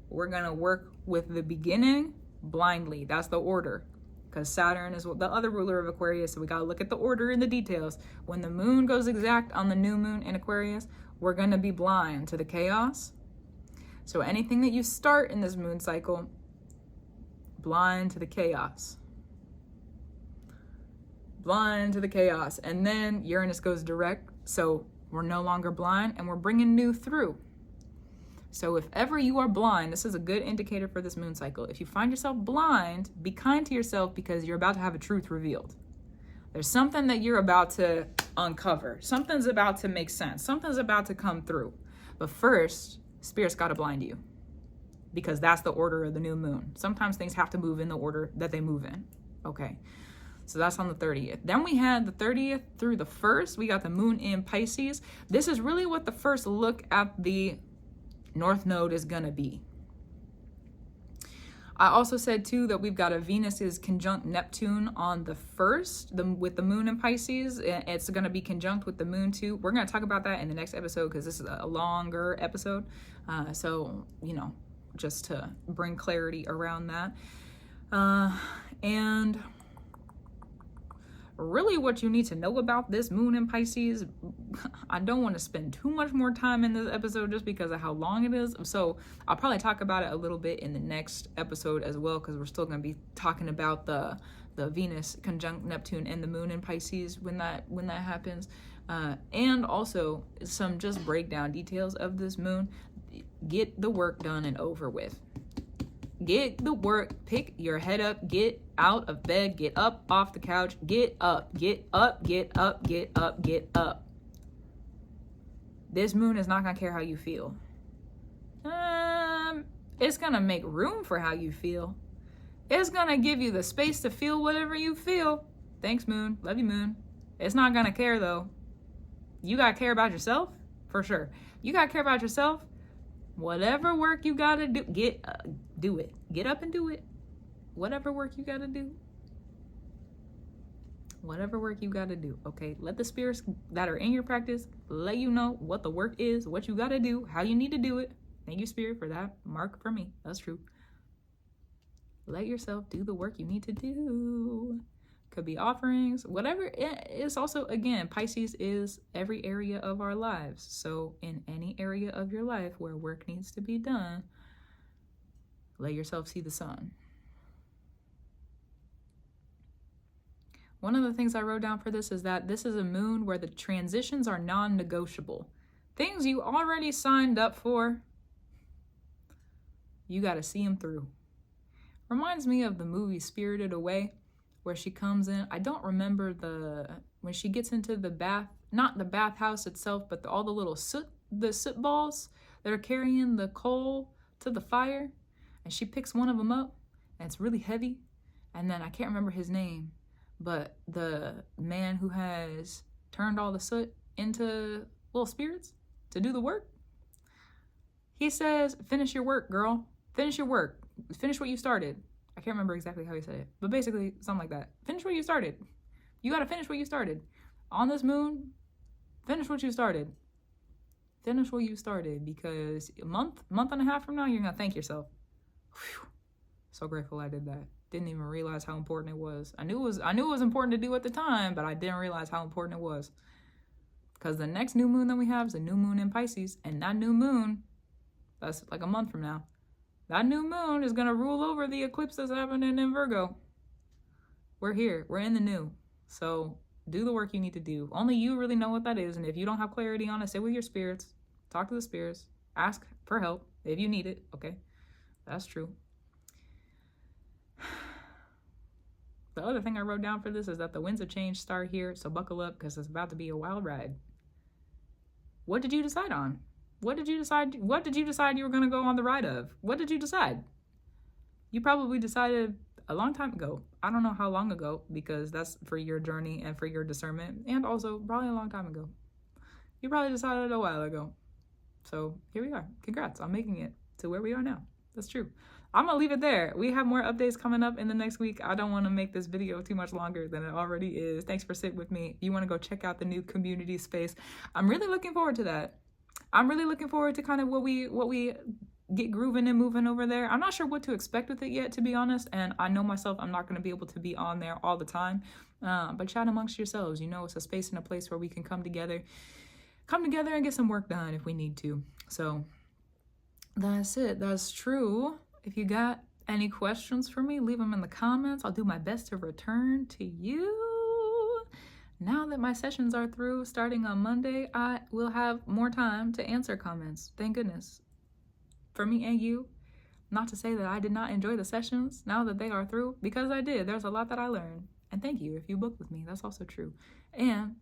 we're going to work with the beginning blindly. That's the order. Because Saturn is the other ruler of Aquarius, so we got to look at the order and the details. When the moon goes exact on the new moon in Aquarius, we're going to be blind to the chaos, So anything that you start in this moon cycle, blind to the chaos. Blind to the chaos. And then Uranus goes direct, so we're no longer blind and we're bringing new through. So if ever you are blind, this is a good indicator for this moon cycle. If you find yourself blind, be kind to yourself because you're about to have a truth revealed. There's something that you're about to uncover. Something's about to make sense. Something's about to come through. But first, Spirit's got to blind you because that's the order of the new moon. Sometimes things have to move in the order that they move in. Okay. So that's on the 30th. Then we had the 30th through the 1st. We got the moon in Pisces. This is really what the first look at the North Node is going to be. I also said too that we've got a Venus is conjunct Neptune on the 1st with the moon in Pisces. It's going to be conjunct with the moon too. We're going to talk about that in the next episode because this is a longer episode. So, you know, just to bring clarity around that. And really what you need to know about this moon in Pisces, I don't want to spend too much more time in this episode just because of how long it is. So I'll probably talk about it a little bit in the next episode as well, because we're still going to be talking about the Venus conjunct Neptune and the moon in Pisces when that happens. And also some just breakdown details of this moon. Get the work done and over with. Get the work, pick your head up, get out of bed, get up off the couch, get up, get up, get up, get up, get up. This moon is not gonna care how you feel. It's gonna make room for how you feel. It's gonna give you the space to feel whatever you feel. Thanks, moon. Love you, moon. It's not gonna care though. You gotta care about yourself, for sure. You gotta care about yourself. Whatever work you gotta do, do it. Get up and do it. Whatever work you gotta do. Whatever work you gotta do, okay? Let the spirits that are in your practice let you know what the work is, what you gotta do, how you need to do it. Thank you, Spirit, for that mark for me. That's true. Let yourself do the work you need to do. Could be offerings, whatever. It's also, again, Pisces is every area of our lives. So in any area of your life where work needs to be done, let yourself see the sun. One of the things I wrote down for this is that this is a moon where the transitions are non-negotiable. Things you already signed up for, you got to see them through. Reminds me of the movie Spirited Away, where she comes in. I don't remember when she gets into the bath, not the bathhouse itself, but all the little soot balls that are carrying the coal to the fire. And she picks one of them up and it's really heavy. And then I can't remember his name, but the man who has turned all the soot into little spirits to do the work, he says, finish your work, girl. Finish your work. Finish what you started. I can't remember exactly how he said it, but basically something like that. Finish what you started. You got to finish what you started. On this moon, finish what you started. Finish what you started, because a month and a half from now, you're going to thank yourself. Whew. So grateful I did that. Didn't even realize how important it was. I knew it was important to do at the time, but I didn't realize how important it was. Because the next new moon that we have is a new moon in Pisces, and that new moon, that's like a month from now. That new moon is going to rule over the eclipse that's happening in Virgo. We're here. We're in the new. So do the work you need to do. Only you really know what that is. And if you don't have clarity on it, sit with your spirits. Talk to the spirits. Ask for help if you need it. Okay? That's true. The other thing I wrote down for this is that the winds of change start here. So buckle up, because it's about to be a wild ride. What did you decide on? What did you decide you were going to go on the ride of? What did you decide? You probably decided a long time ago. I don't know how long ago, because that's for your journey and for your discernment, and also probably a long time ago. You probably decided a while ago. So here we are. Congrats on making it to where we are now. That's true. I'm going to leave it there. We have more updates coming up in the next week. I don't want to make this video too much longer than it already is. Thanks for sitting with me. If you want to go check out the new community space, I'm really looking forward to that. I'm really looking forward to kind of what we get grooving and moving over there. I'm not sure what to expect with it yet, to be honest. And I know myself, I'm not going to be able to be on there all the time. But chat amongst yourselves. You know, it's a space and a place where we can come together and get some work done if we need to. So that's it. That's true. If you got any questions for me, leave them in the comments. I'll do my best to return to you. Now that my sessions are through, starting on Monday, I will have more time to answer comments. Thank goodness. For me and you. Not to say that I did not enjoy the sessions now that they are through, because I did. There's a lot that I learned. And thank you if you booked with me. That's also true. And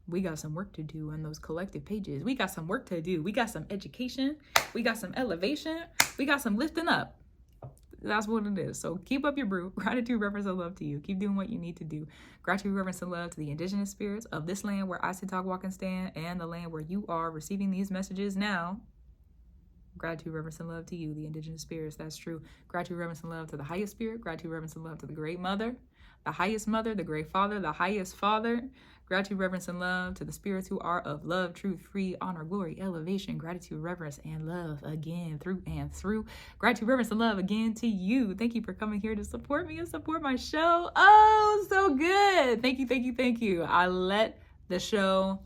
we got some work to do on those collective pages. We got some work to do. We got some education. We got some elevation. We got some lifting up. That's what it is. So keep up your brew. Gratitude, reverence, and love to you. Keep doing what you need to do. Gratitude, reverence, and love to the indigenous spirits of this land where I sit, talk, walk, and stand, and the land where you are receiving these messages now. Gratitude, reverence, and love to you, the indigenous spirits. That's true. Gratitude, reverence, and love to the highest spirit. Gratitude, reverence, and love to the great mother, the highest mother, the great father, the highest father. Gratitude, reverence, and love to the spirits who are of love, truth, free, honor, glory, elevation. Gratitude, reverence, and love again, through and through. Gratitude, reverence, and love again to you. Thank you for coming here to support me and support my show. Oh, so good. Thank you, thank you, thank you. I let the show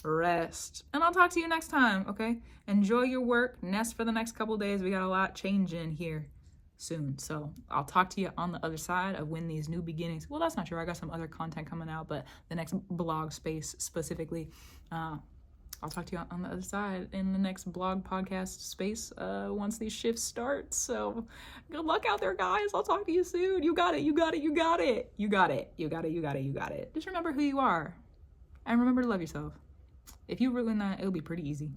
rest. And I'll talk to you next time, okay? Enjoy your work. Nest for the next couple days. We got a lot changing here soon. So I'll talk to you on the other side of when these new beginnings. Well, that's not true. I got some other content coming out, but the next blog space specifically, I'll talk to you on the other side in the next blog podcast space once these shifts start. So good luck out there, guys. I'll talk to you soon. You got it. You got it. You got it. You got it. You got it. You got it. You got it. Just remember who you are and remember to love yourself. If you ruin that, it'll be pretty easy.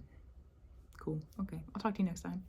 Cool. Okay. I'll talk to you next time.